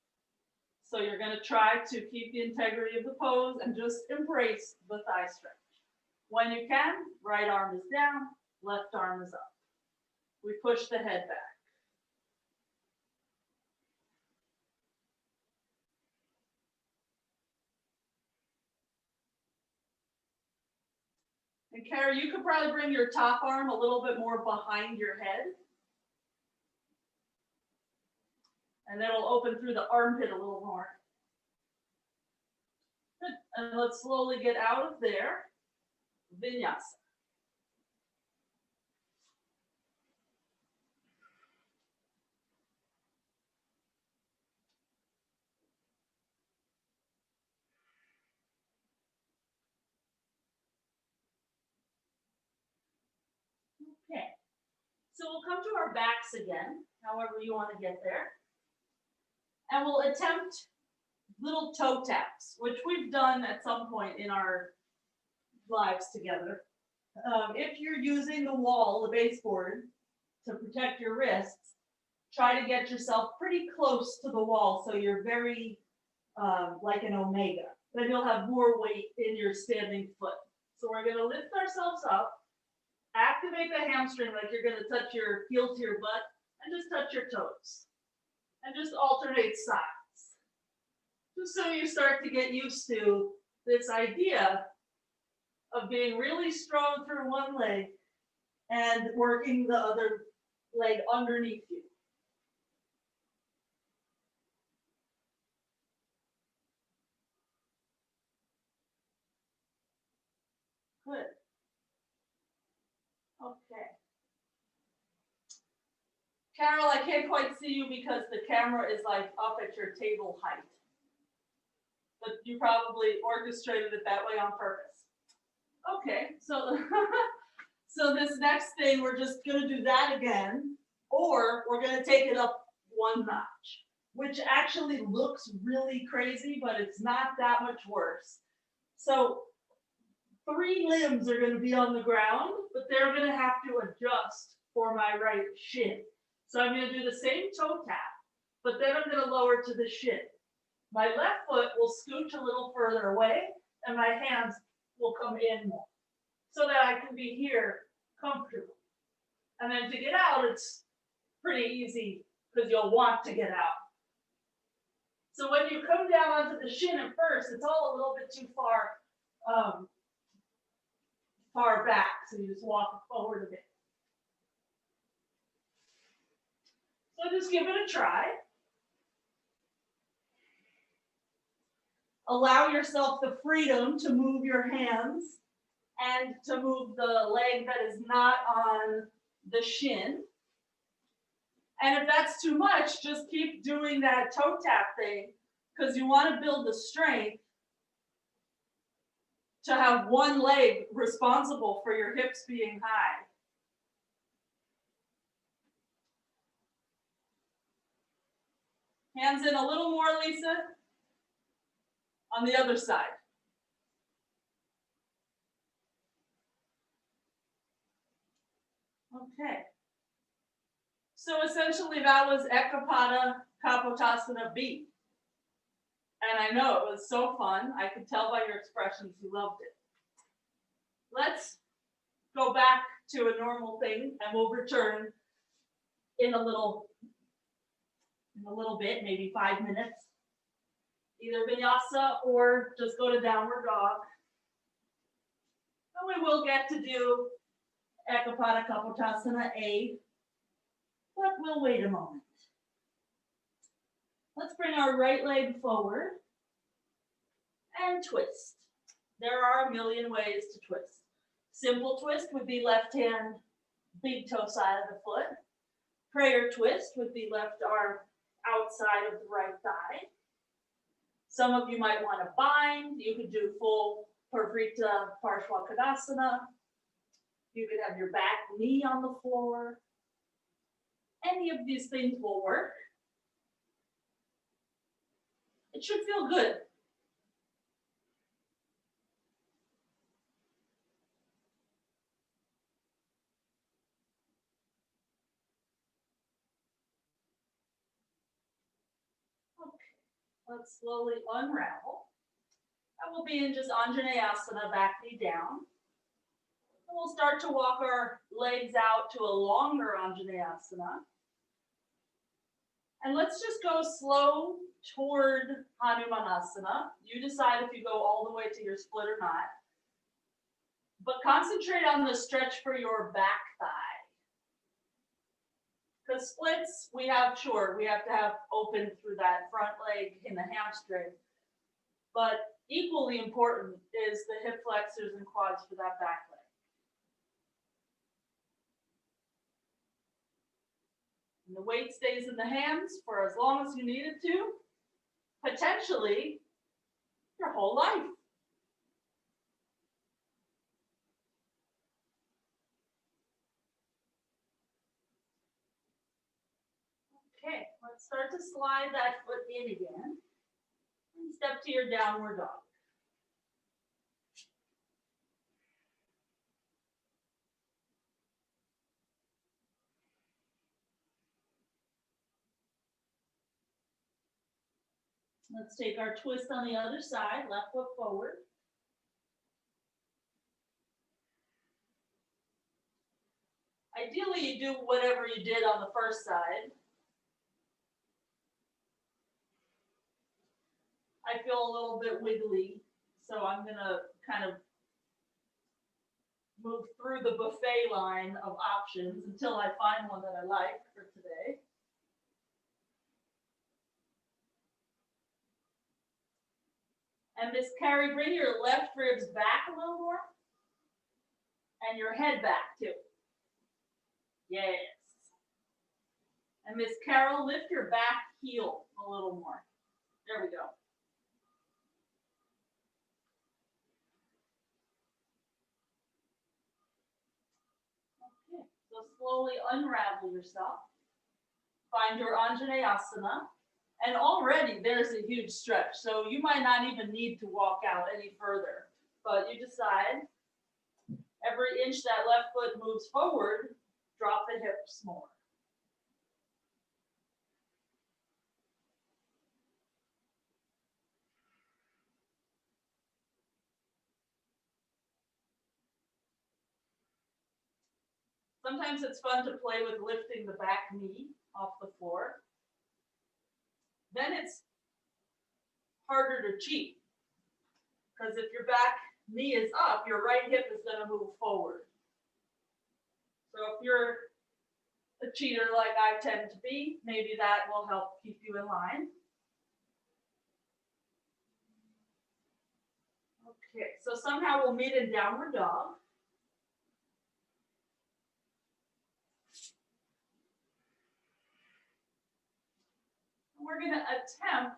So you're going to try to keep the integrity of the pose and just embrace the thigh stretch. When you can, right arm is down, left arm is up. We push the head back. And Kara, you could probably bring your top arm a little bit more behind your head. And it'll open through the armpit a little more. Good. And let's slowly get out of there. Vinyasa. Okay. So we'll come to our backs again, however you want to get there. And we'll attempt little toe taps, which we've done at some point in our lives together. If you're using the wall, the baseboard, to protect your wrists, try to get yourself pretty close to the wall so you're very like an omega. Then you'll have more weight in your standing foot. So we're going to lift ourselves up, activate the hamstring like you're going to touch your heel to your butt, and just touch your toes. And just alternate sides. Just so you start to get used to this idea of being really strong through one leg and working the other leg underneath you. Good. Okay. Carol, I can't quite see you because the camera is like up at your table height. But you probably orchestrated it that way on purpose. Okay, so so this next thing, we're just going to do that again, or we're going to take it up one notch, which actually looks really crazy, but it's not that much worse. So 3 limbs are going to be on the ground, but they're going to have to adjust for my right shin. So I'm going to do the same toe tap, but then I'm going to lower to the shin. My left foot will scooch a little further away, and my hands will come in more, so that I can be here comfortable. And then to get out, it's pretty easy because you'll want to get out. So when you come down onto the shin at first, it's all a little bit too far back, so you just walk forward a bit. So just give it a try. Allow yourself the freedom to move your hands and to move the leg that is not on the shin. And if that's too much, just keep doing that toe tap thing because you want to build the strength to have one leg responsible for your hips being high. Hands in a little more, Lisa. On the other side. Okay. So essentially that was Eka Pada Kapotasana B. And I know it was so fun. I could tell by your expressions you loved it. Let's go back to a normal thing and we'll return in a little bit, maybe 5 minutes. Either vinyasa or just go to downward dog. And we will get to do Eka Pada Kapotasana A, but we'll wait a moment. Let's bring our right leg forward and twist. There are a million ways to twist. Simple twist would be left hand, big toe side of the foot. Prayer twist would be left arm outside of the right thigh. Some of you might want to bind. You could do full viparita parshvakadasana. You could have your back knee on the floor. Any of these things will work. It should feel good. Let's slowly unravel. And we'll be in just Anjaneyasana, back knee down. And we'll start to walk our legs out to a longer Anjaneyasana. And let's just go slow toward Hanumanasana. You decide if you go all the way to your split or not. But concentrate on the stretch for your back thigh. Because splits, we have to have open through that front leg in the hamstring. But equally important is the hip flexors and quads for that back leg. And the weight stays in the hands for as long as you need it to, potentially your whole life. Start to slide that foot in again. And step to your downward dog. Let's take our twist on the other side, left foot forward. Ideally, you do whatever you did on the first side. I feel a little bit wiggly, so I'm gonna kind of move through the buffet line of options until I find one that I like for today. And Miss Carrie, bring your left ribs back a little more. And your head back too. Yes. And Miss Carol, lift your back heel a little more. There we go. Okay, so slowly unravel yourself. Find your Asana. And already there's a huge stretch. So you might not even need to walk out any further. But you decide every inch that left foot moves forward, drop the hips more. Sometimes it's fun to play with lifting the back knee off the floor. Then it's harder to cheat. Because if your back knee is up, your right hip is going to move forward. So if you're a cheater like I tend to be, maybe that will help keep you in line. Okay, so somehow we'll meet in downward dog. We're going to attempt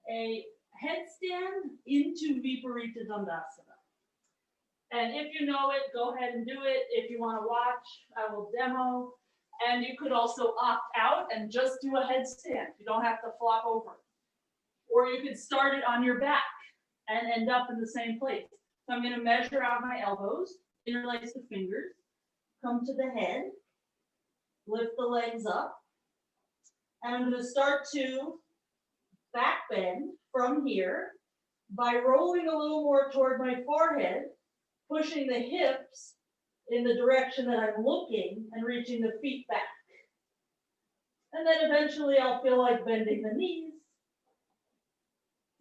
a headstand into viparita dandasana. And if you know it, go ahead and do it. If you want to watch, I will demo. And you could also opt out and just do a headstand. You don't have to flop over. Or you could start it on your back and end up in the same place. So I'm going to measure out my elbows, interlace the fingers, come to the head, lift the legs up. And I'm going to start to back bend from here by rolling a little more toward my forehead, pushing the hips in the direction that I'm looking and reaching the feet back. And then eventually I'll feel like bending the knees.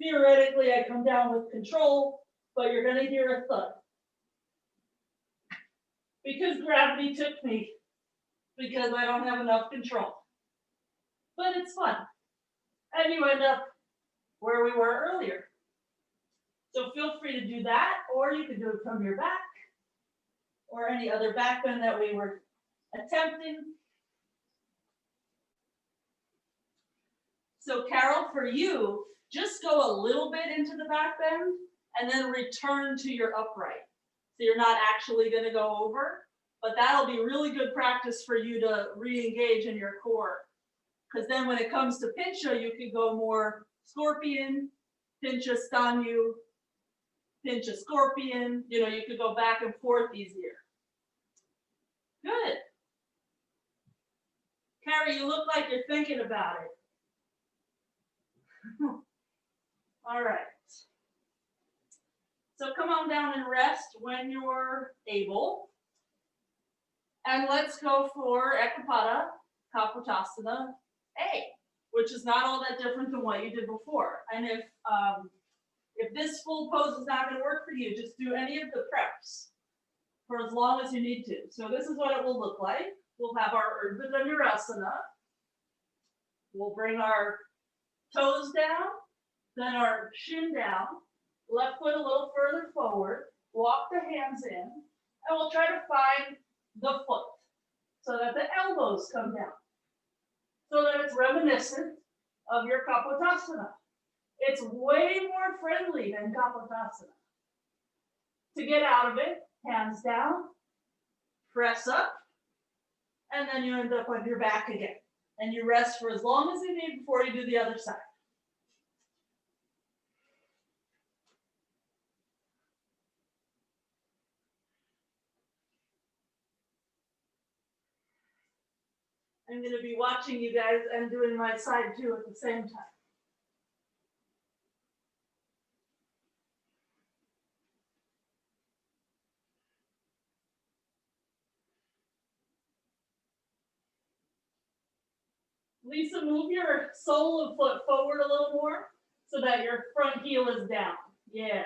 Theoretically, I come down with control, but you're going to hear a thud. Because gravity took me, because I don't have enough control. But it's fun. And you end up where we were earlier. So feel free to do that, or you can do it from your back, or any other back bend that we were attempting. So Carol, for you, just go a little bit into the back bend and then return to your upright. So you're not actually going to go over, but that'll be really good practice for you to re-engage in your core. Because then when it comes to pincha, you can go more scorpion, pincha stanyu, pincha scorpion. You know, you could go back and forth easier. Good. Carrie, you look like you're thinking about it. All right. So come on down and rest when you're able. And let's go for Eka Pada Kapotasana A, which is not all that different than what you did before. And if this full pose is not going to work for you, just do any of the preps for as long as you need to. So this is what it will look like. We'll have our urdhva dhanurasana. We'll bring our toes down, then our shin down, left foot a little further forward, walk the hands in, and we'll try to find the foot so that the elbows come down, so that it's reminiscent of your Kapotasana. It's way more friendly than Kapotasana. To get out of it, hands down, press up, and then you end up on your back again. And you rest for as long as you need before you do the other side. I'm going to be watching you guys and doing my side too at the same time. Lisa, move your sole of foot forward a little more so that your front heel is down. Yeah,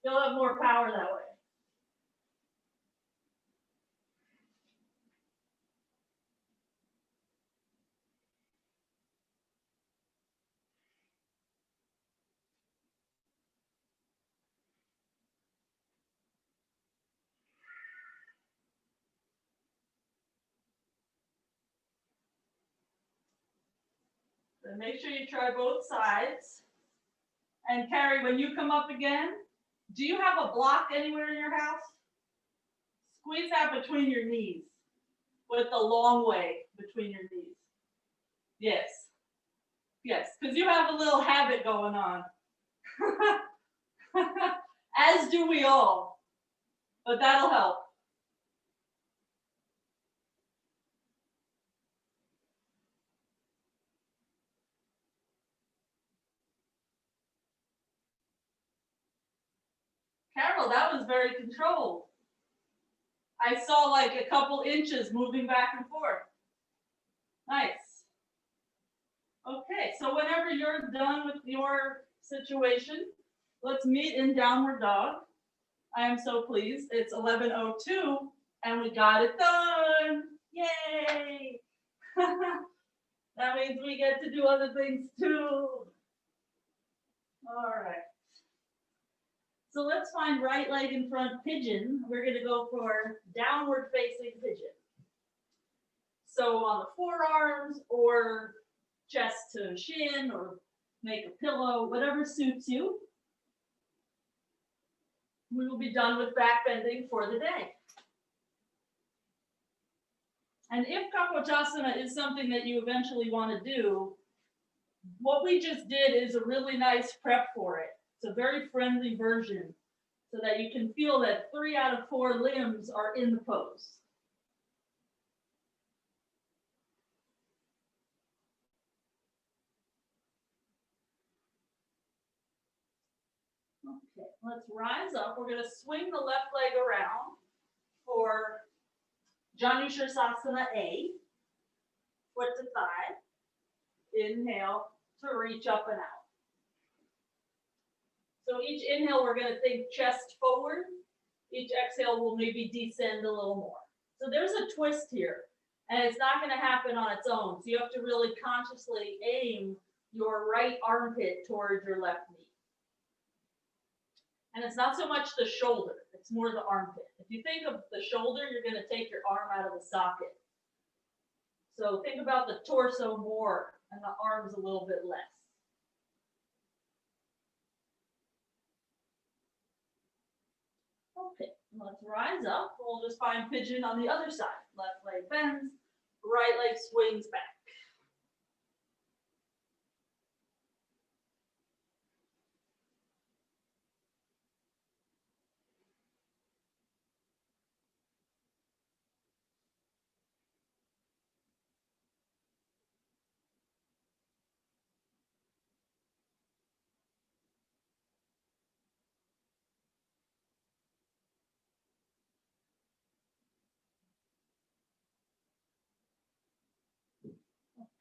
you'll have more power that way. Then make sure you try both sides. And Carrie, when you come up again, do you have a block anywhere in your house? Squeeze that between your knees with the long way between your knees. Yes. Yes, because you have a little habit going on. As do we all. But that'll help. Carol, that was very controlled. I saw like a couple inches moving back and forth. Nice. Okay, so whenever you're done with your situation, let's meet in downward dog. I am so pleased. It's 11:02 and we got it done. Yay! That means we get to do other things too. All right. So let's find right leg in front pigeon. We're going to go for downward facing pigeon. So on the forearms or chest to shin or make a pillow, whatever suits you. We will be done with back bending for the day. And if Kapotasana is something that you eventually want to do, what we just did is a really nice prep for it. It's a very friendly version so that you can feel that 3 out of 4 limbs are in the pose. Okay, let's rise up. We're going to swing the left leg around for sirsasana A, foot to thigh. Inhale to reach up and out. So each inhale, we're going to think chest forward. Each exhale will maybe descend a little more. So there's a twist here, and it's not going to happen on its own. So you have to really consciously aim your right armpit towards your left knee. And it's not so much the shoulder, it's more the armpit. If you think of the shoulder, you're going to take your arm out of the socket. So think about the torso more and the arms a little bit less. Okay, let's rise up. We'll just find pigeon on the other side. Left leg bends, right leg swings back.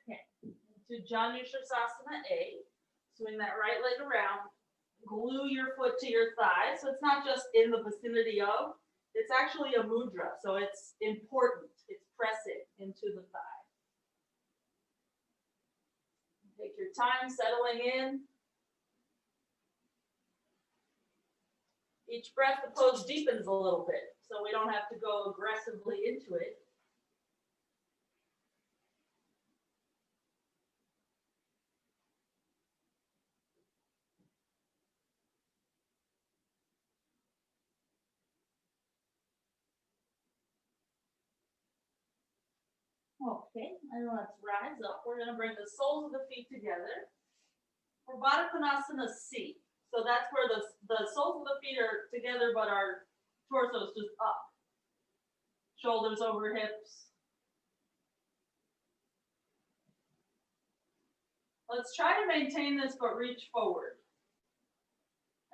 Okay, to sirsasana A. Swing that right leg around. Glue your foot to your thigh. So it's not just in the vicinity of, it's actually a mudra. So it's important. It's pressing into the thigh. Take your time settling in. Each breath, the pose deepens a little bit, so we don't have to go aggressively into it. Okay, and let's rise up. We're going to bring the soles of the feet together for Baddha C. So that's where the soles of the feet are together, but our torso is just up. Shoulders over hips. Let's try to maintain this, but reach forward.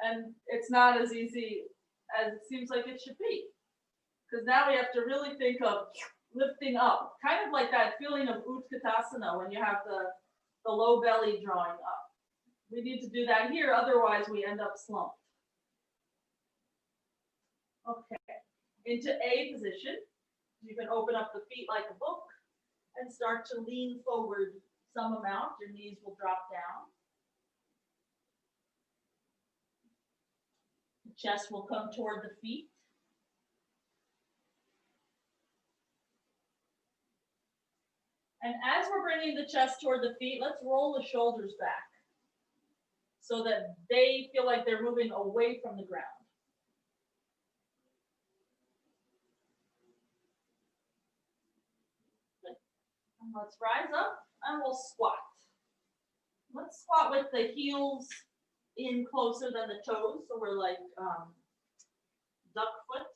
And it's not as easy as it seems like it should be. Because now we have to really think of lifting up, kind of like that feeling of Utkatasana when you have the low belly drawing up. We need to do that here, otherwise we end up slumped. Okay, into A position. You can open up the feet like a book and start to lean forward some amount. Your knees will drop down. The chest will come toward the feet. And as we're bringing the chest toward the feet, let's roll the shoulders back so that they feel like they're moving away from the ground. Good. And let's rise up and we'll squat. Let's squat with the heels in closer than the toes, so we're like duck foot.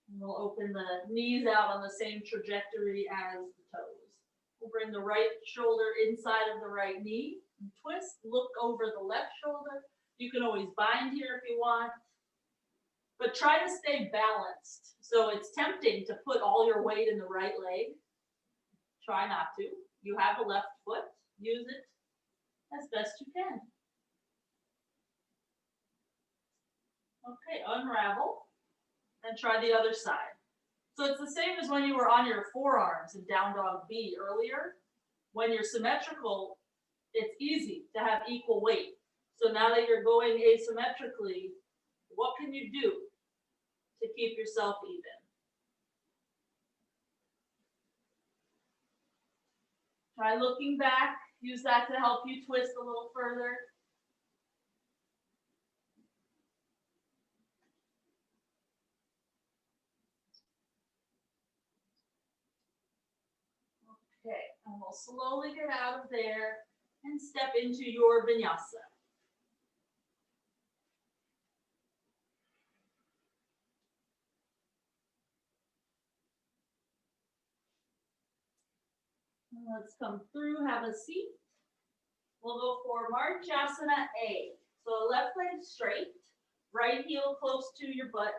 And we'll open the knees out on the same trajectory as the toes. We'll bring the right shoulder inside of the right knee and twist, look over the left shoulder. You can always bind here if you want, but try to stay balanced. So it's tempting to put all your weight in the right leg. Try not to. You have a left foot, use it as best you can. Okay, unravel and try the other side. So it's the same as when you were on your forearms in down dog B earlier. When you're symmetrical, it's easy to have equal weight. So now that you're going asymmetrically, what can you do to keep yourself even? Try looking back. Use that to help you twist a little further. Okay, and we'll slowly get out of there and step into your vinyasa. Let's come through, have a seat. We'll go for Marchasana A. So left leg straight, right heel close to your butt,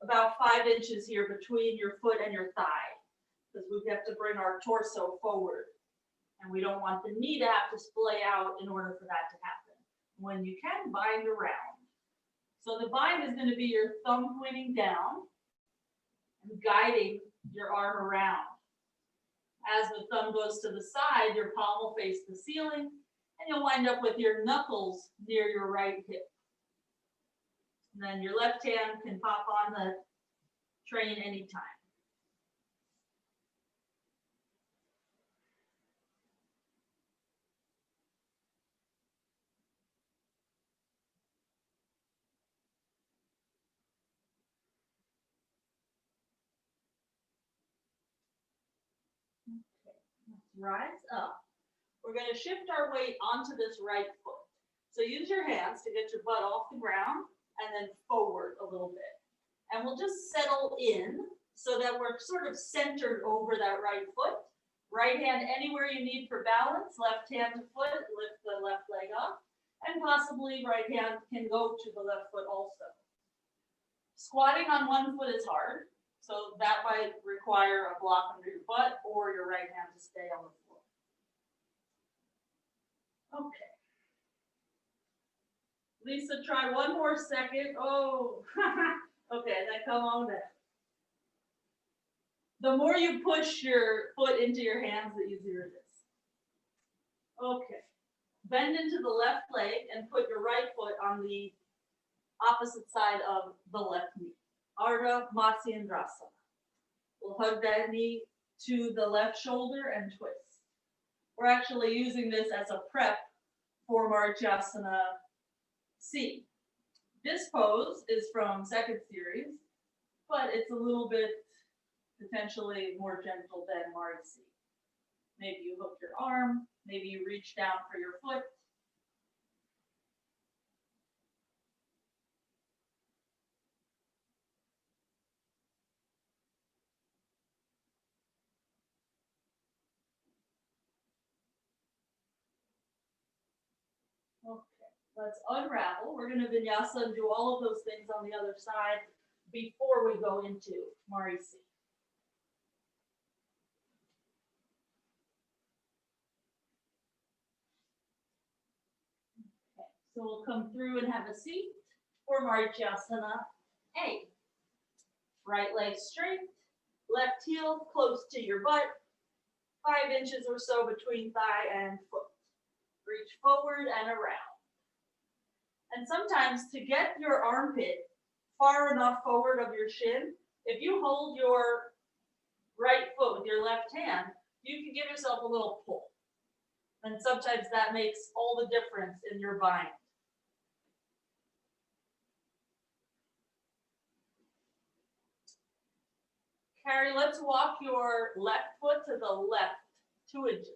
about 5 inches here between your foot and your thigh, because we have to bring our torso forward. And we don't want the knee to have to splay out in order for that to happen. When you can, bind around. So the bind is going to be your thumb pointing down and guiding your arm around. As the thumb goes to the side, your palm will face the ceiling, and you'll wind up with your knuckles near your right hip. And then your left hand can pop on the train anytime. Okay, let's rise up. We're going to shift our weight onto this right foot. So use your hands to get your butt off the ground and then forward a little bit. And we'll just settle in so that we're sort of centered over that right foot. Right hand anywhere you need for balance, left hand to foot, lift the left leg up, and possibly right hand can go to the left foot also. Squatting on one foot is hard, so that might require a block under your butt or your right hand to stay on the floor. Okay. Lisa, try one more second. Oh, okay, then come on down. The more you push your foot into your hands, the easier it is. Okay. Bend into the left leg and put your right foot on the opposite side of the left knee. Ardha Matsyendrasana. We'll hug that knee to the left shoulder and twist. We're actually using this as a prep for Marchasana C. This pose is from second series, but it's potentially more gentle than Marcy. Maybe you hook your arm, maybe you reach down for your foot. Okay, let's unravel. We're going to vinyasa and do all of those things on the other side before we go into Marcy. Okay, so we'll come through and have a seat for Marichyasana A. Right leg straight, left heel close to your butt, 5 inches or so between thigh and foot. Reach forward and around. And sometimes to get your armpit far enough forward of your shin, if you hold your right foot with your left hand, you can give yourself a little pull. And sometimes that makes all the difference in your bind. Carrie, let's walk your left foot to the left, 2 inches.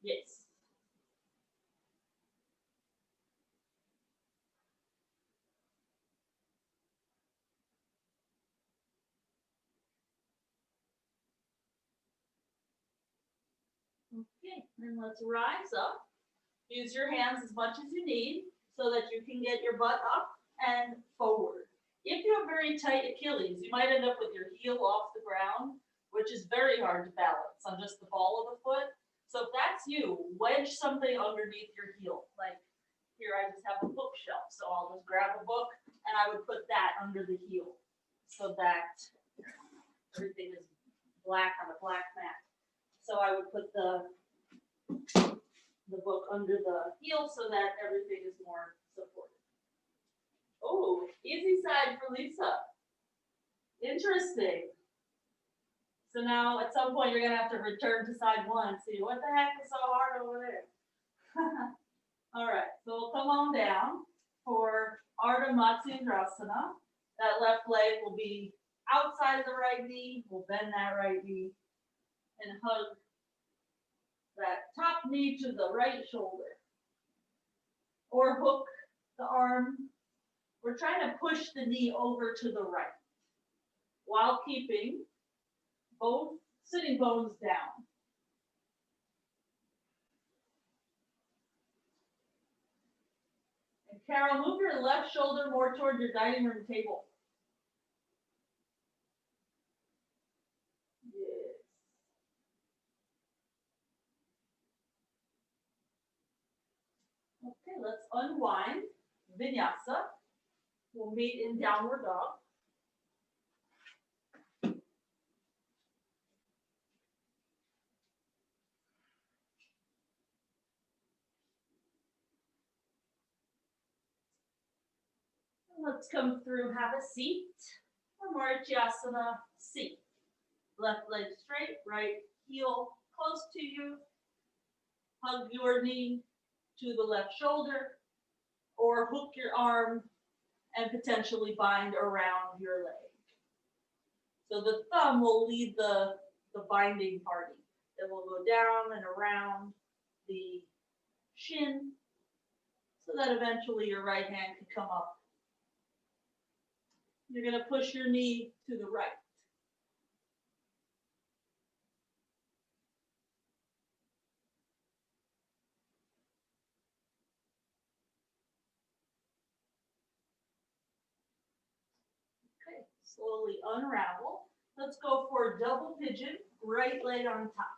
Yes. Okay, and let's rise up. Use your hands as much as you need so that you can get your butt up and forward. If you have very tight Achilles, you might end up with your heel off the ground, which is very hard to balance on just the ball of the foot. So if that's you, wedge something underneath your heel. Like here, I just have a bookshelf, so I'll just grab a book and I would put that under the heel so that everything is black on a black mat. So I would put the book under the heel so that everything is more supported. Oh, easy side for Lisa. Interesting. So now at some point you're going to have to return to side 1 and see what the heck is so hard over there. All right, so we'll come on down for Ardha Matsyendrasana. That left leg will be outside of the right knee. We'll bend that right knee and hug that top knee to the right shoulder. Or hook the arm. We're trying to push the knee over to the right while keeping both sitting bones down. And Carol, move your left shoulder more toward your dining room table. Yes. Okay, let's unwind. Vinyasa. We'll meet in downward dog. Let's come through, have a seat. For Marichyasana, seat. Left leg straight, right heel close to you. Hug your knee to the left shoulder or hook your arm and potentially bind around your leg. So the thumb will lead the binding party. It will go down and around the shin so that eventually your right hand can come up. You're going to push your knee to the right. Okay, slowly unravel. Let's go for double pigeon, right leg on top.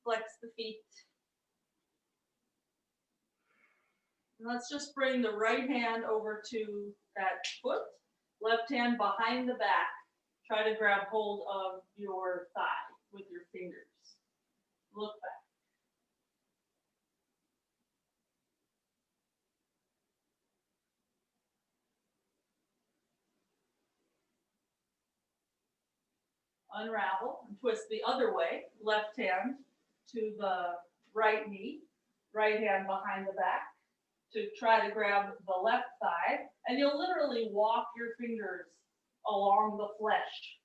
Flex the feet. And let's just bring the right hand over to that foot, left hand behind the back. Try to grab hold of your thigh with your fingers. Look back. Unravel and twist the other way. Left hand to the right knee, right hand behind the back. to try to grab the left thigh, and you'll literally walk your fingers along the flesh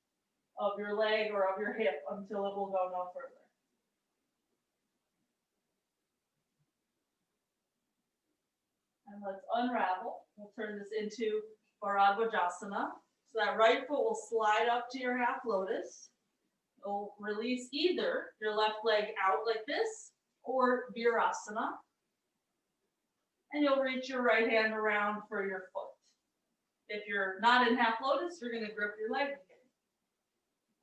of your leg or of your hip until it will go no further. And let's unravel. We'll turn this into Bharadvajasana. So that right foot will slide up to your half lotus. You'll release either your left leg out like this or virasana. And you'll reach your right hand around for your foot. If you're not in half lotus, you're going to grip your leg again.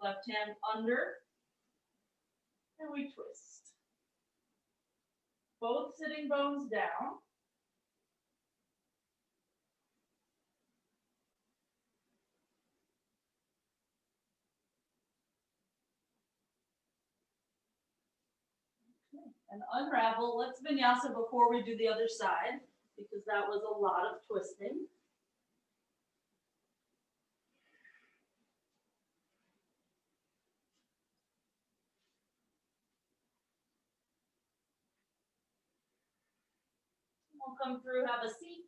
Left hand under, and we twist. Both sitting bones down. And unravel. Let's vinyasa before we do the other side, because that was a lot of twisting. We'll come through, have a seat.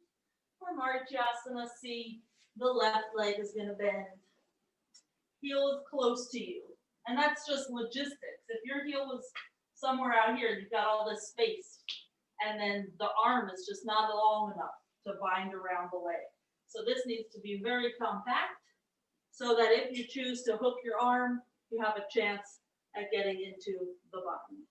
For Marichyasana, see the left leg is going to bend. Heel is close to you. And that's just logistics. If your heel was somewhere out here, you've got all this space. And then the arm is just not long enough to bind around the leg. So this needs to be very compact so that if you choose to hook your arm, you have a chance at getting into the bind.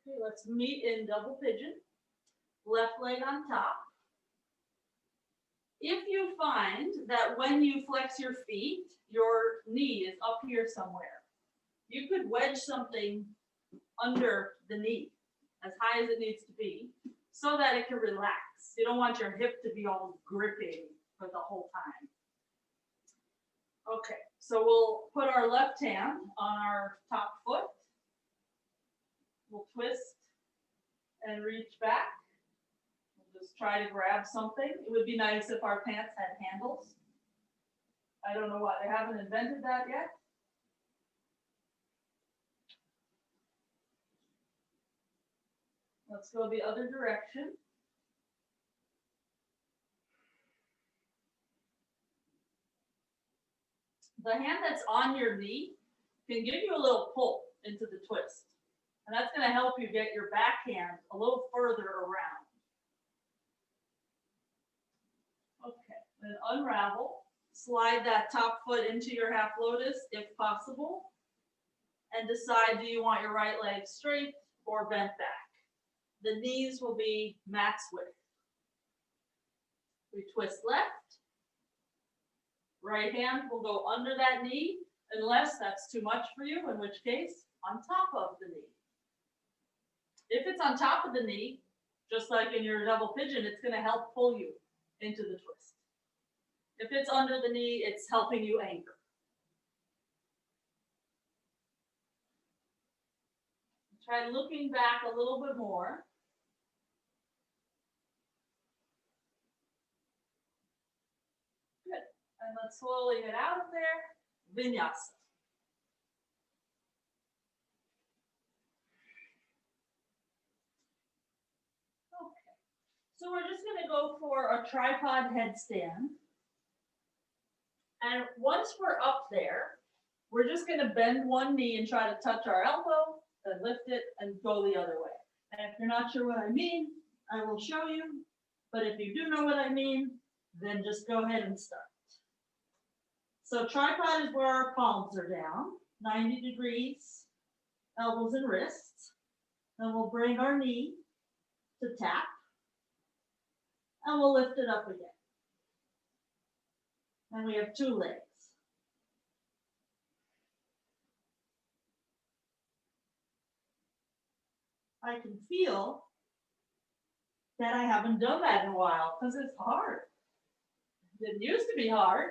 Okay, let's meet in double pigeon. Left leg on top. If you find that when you flex your feet, your knee is up here somewhere, you could wedge something under the knee as high as it needs to be so that it can relax. You don't want your hip to be all gripping for the whole time. Okay, so we'll put our left hand on our top foot. We'll twist and reach back. We'll just try to grab something. It would be nice if our pants had handles. I don't know why they haven't invented that yet. Let's go the other direction. The hand that's on your knee can give you a little pull into the twist. And that's going to help you get your backhand a little further around. Okay, then unravel. Slide that top foot into your half lotus if possible. And decide, do you want your right leg straight or bent back? The knees will be max width. We twist left. Right hand will go under that knee, unless that's too much for you, in which case, on top of the knee. If it's on top of the knee, just like in your double pigeon, it's going to help pull you into the twist. If it's under the knee, it's helping you anchor. Try looking back a little bit more. Good. And let's slowly get out of there. Vinyasa. So we're just going to go for a tripod headstand. And once we're up there, we're just going to bend one knee and try to touch our elbow, then lift it and go the other way. And if you're not sure what I mean, I will show you. But if you do know what I mean, then just go ahead and start. So tripod is where our palms are down, 90 degrees, elbows and wrists. Then we'll bring our knee to tap. And we'll lift it up again. And we have two legs. I can feel that I haven't done that in a while because it's hard. It didn't used to be hard.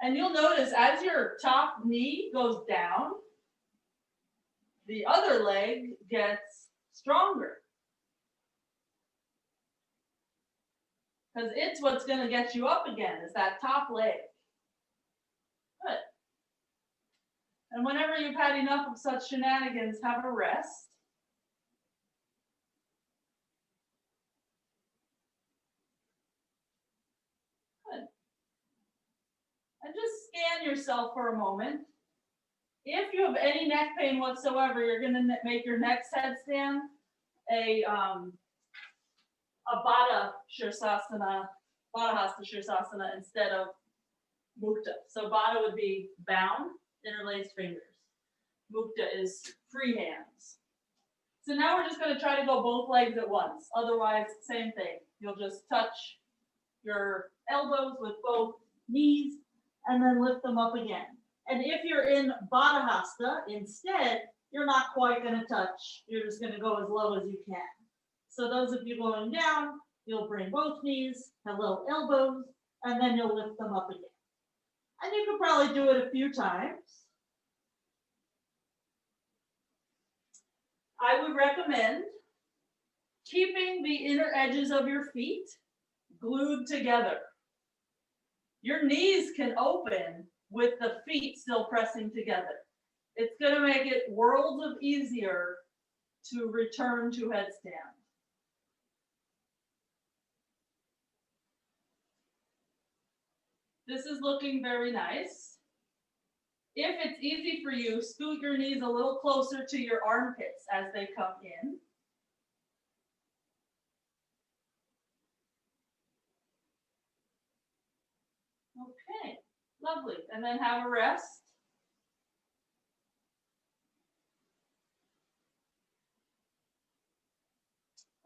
And you'll notice as your top knee goes down, the other leg gets stronger. Because it's what's going to get you up again, is that top leg. Good. And whenever you've had enough of such shenanigans, have a rest. Good. And just scan yourself for a moment. If you have any neck pain whatsoever, you're going to make your next headstand a baddha sirsasana, baddha hasta sirsasana instead of mukta. So baddha would be bound, interlaced fingers. Mukta is free hands. So now we're just going to try to go both legs at once. Otherwise, same thing. You'll just touch your elbows with both knees and then lift them up again. And if you're in baddha hasta, instead, you're not quite going to touch. You're just going to go as low as you can. So those of you going down, you'll bring both knees, hello elbows, and then you'll lift them up again. And you could probably do it a few times. I would recommend keeping the inner edges of your feet glued together. Your knees can open with the feet still pressing together. It's going to make it worlds of easier to return to headstand. This is looking very nice. If it's easy for you, scoot your knees a little closer to your armpits as they come in. Okay, lovely. And then have a rest.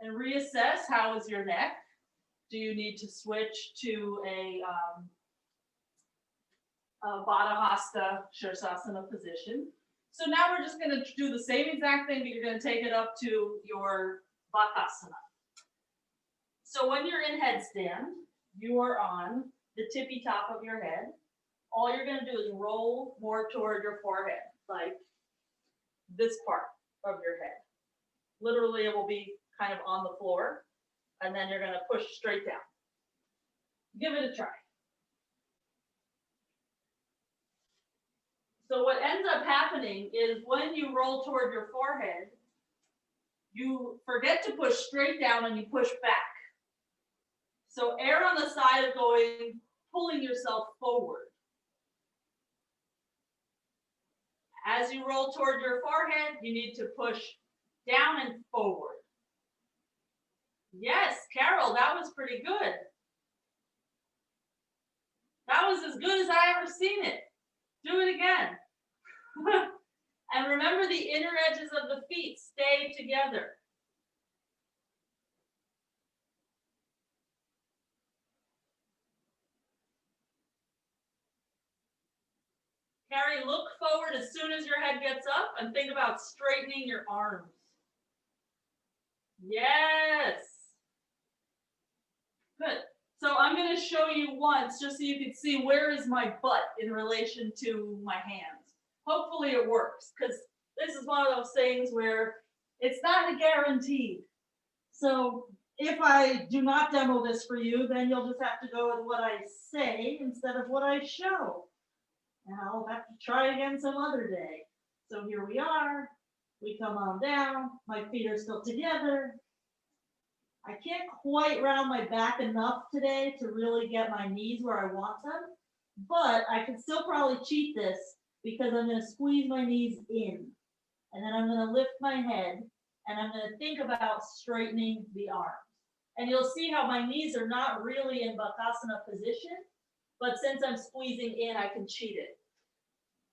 And reassess, how is your neck? Do you need to switch to a baddha hasta sirsasana position? So now we're just going to do the same exact thing, but you're going to take it up to your bakasana. So when you're in headstand, you are on the tippy top of your head. All you're going to do is roll more toward your forehead, like this part of your head. Literally, it will be kind of on the floor, and then you're going to push straight down. Give it a try. So what ends up happening is when you roll toward your forehead, you forget to push straight down and you push back. So err on the side of pulling yourself forward. As you roll toward your forehead, you need to push down and forward. Yes, Carol, that was pretty good. That was as good as I ever seen it. Do it again. And remember, the inner edges of the feet stay together. Carrie, look forward as soon as your head gets up and think about straightening your arms. Yes. Good. So I'm going to show you once just so you can see where is my butt in relation to my hands. Hopefully it works, because this is one of those things where it's not a guarantee. So if I do not demo this for you, then you'll just have to go with what I say instead of what I show. And I'll have to try again some other day. So here we are. We come on down. My feet are still together. I can't quite round my back enough today to really get my knees where I want them, but I can still probably cheat this because I'm going to squeeze my knees in, and then I'm going to lift my head, and I'm going to think about straightening the arms. And you'll see how my knees are not really in bakasana position, but since I'm squeezing in, I can cheat it.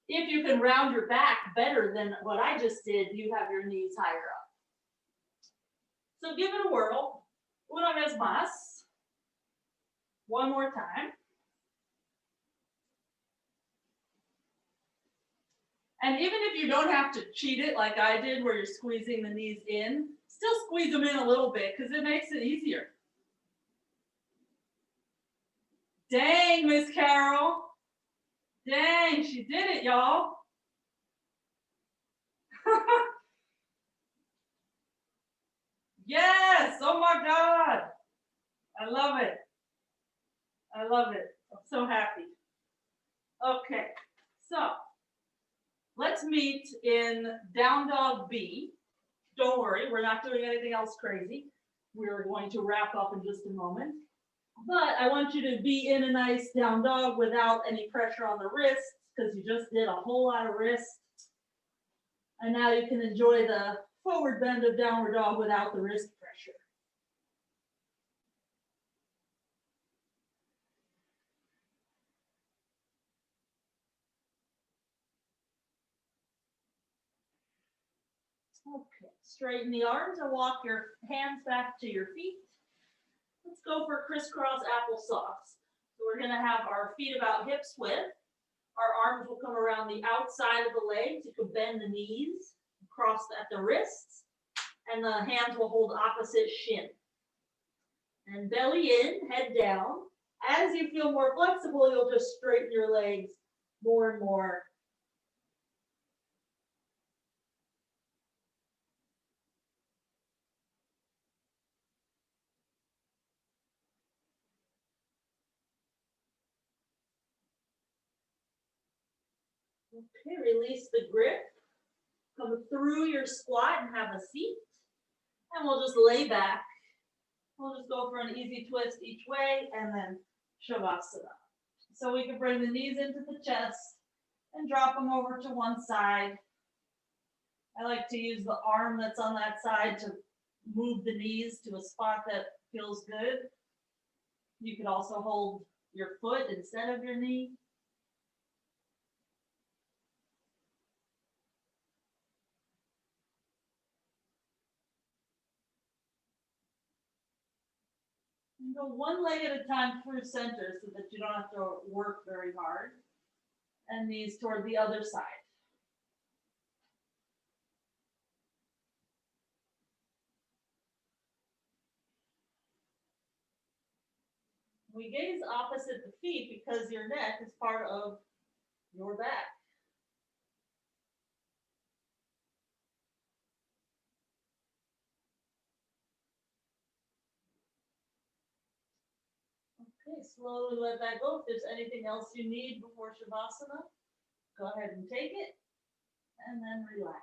If you can round your back better than what I just did, you have your knees higher up. So give it a whirl. Una vez más. One more time. And even if you don't have to cheat it like I did, where you're squeezing the knees in, still squeeze them in a little bit because it makes it easier. Dang, Miss Carol. Dang, she did it, y'all. Yes, oh my God. I love it. I love it. I'm so happy. Okay, so let's meet in down dog B. Don't worry, we're not doing anything else crazy. We're going to wrap up in just a moment. But I want you to be in a nice down dog without any pressure on the wrists, because you just did a whole lot of wrist. And now you can enjoy the forward bend of downward dog without the wrist pressure. Okay, straighten the arms and walk your hands back to your feet. Let's go for crisscross applesauce. So we're going to have our feet about hips width. Our arms will come around the outside of the legs. You can bend the knees, cross at the wrists, and the hands will hold opposite shin. And belly in, head down. As you feel more flexible, you'll just straighten your legs more and more. Okay, release the grip. Come through your squat and have a seat. And we'll just lay back. We'll just go for an easy twist each way and then shavasana. So we can bring the knees into the chest and drop them over to one side. I like to use the arm that's on that side to move the knees to a spot that feels good. You could also hold your foot instead of your knee. And go one leg at a time through center so that you don't have to work very hard. And knees toward the other side. We gaze opposite the feet because your neck is part of your back. Okay, slowly let that go. If there's anything else you need before shavasana, go ahead and take it, and then relax.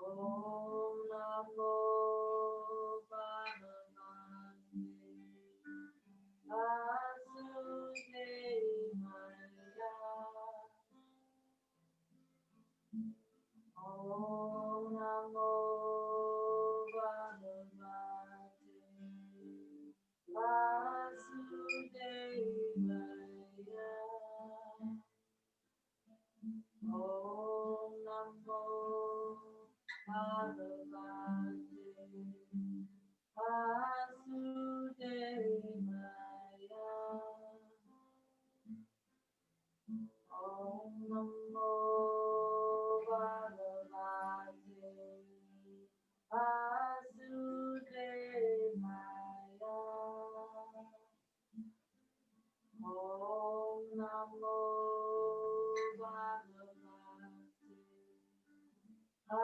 Om Namo Bhagavate Vasudevaya. Om Namo Bhagavate Vasudevaya. Om Namo Bhagavate Vasudevaya. Om Namo Bhagavate Vasudevaya. Om Namo Bhagavate Vasudevaya.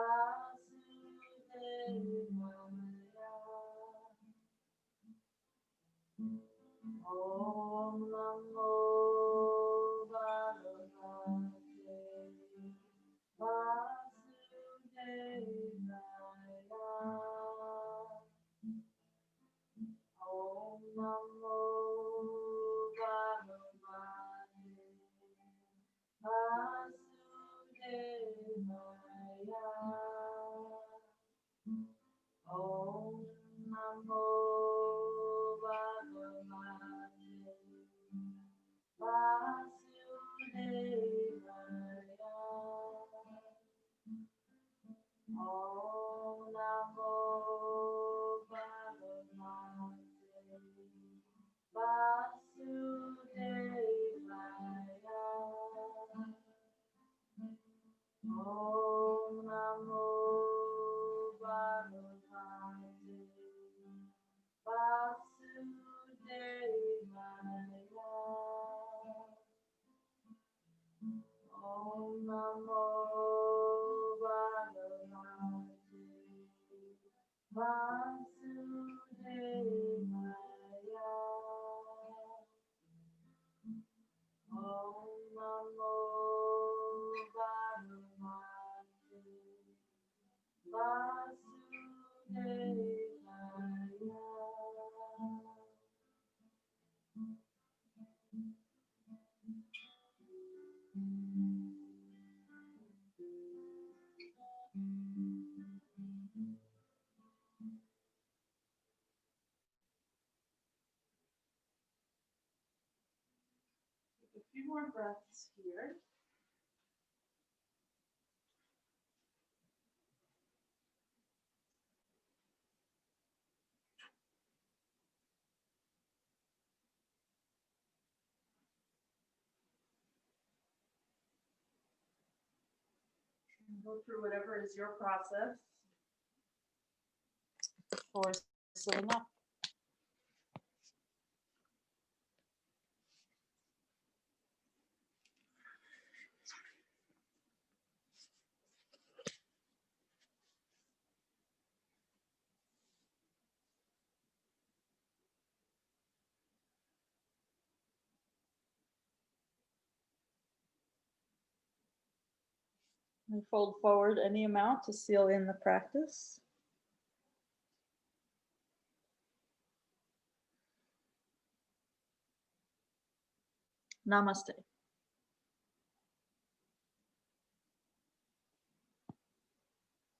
Om Namo Bhagavate Vasudevaya. Om Namo Bhagavate Vasudevaya. Om Namo Bhagavate Vasudevaya. Om Namo Bhagavate Vasudevaya. Om Namo Bhagavate Vasudevaya. Om Namo Bhagavate Vasudevaya. Om Namo Bhagavate Vasudevaya. A few more breaths here. Go through whatever is your process for sitting up. And fold forward any amount to seal in the practice. Namaste.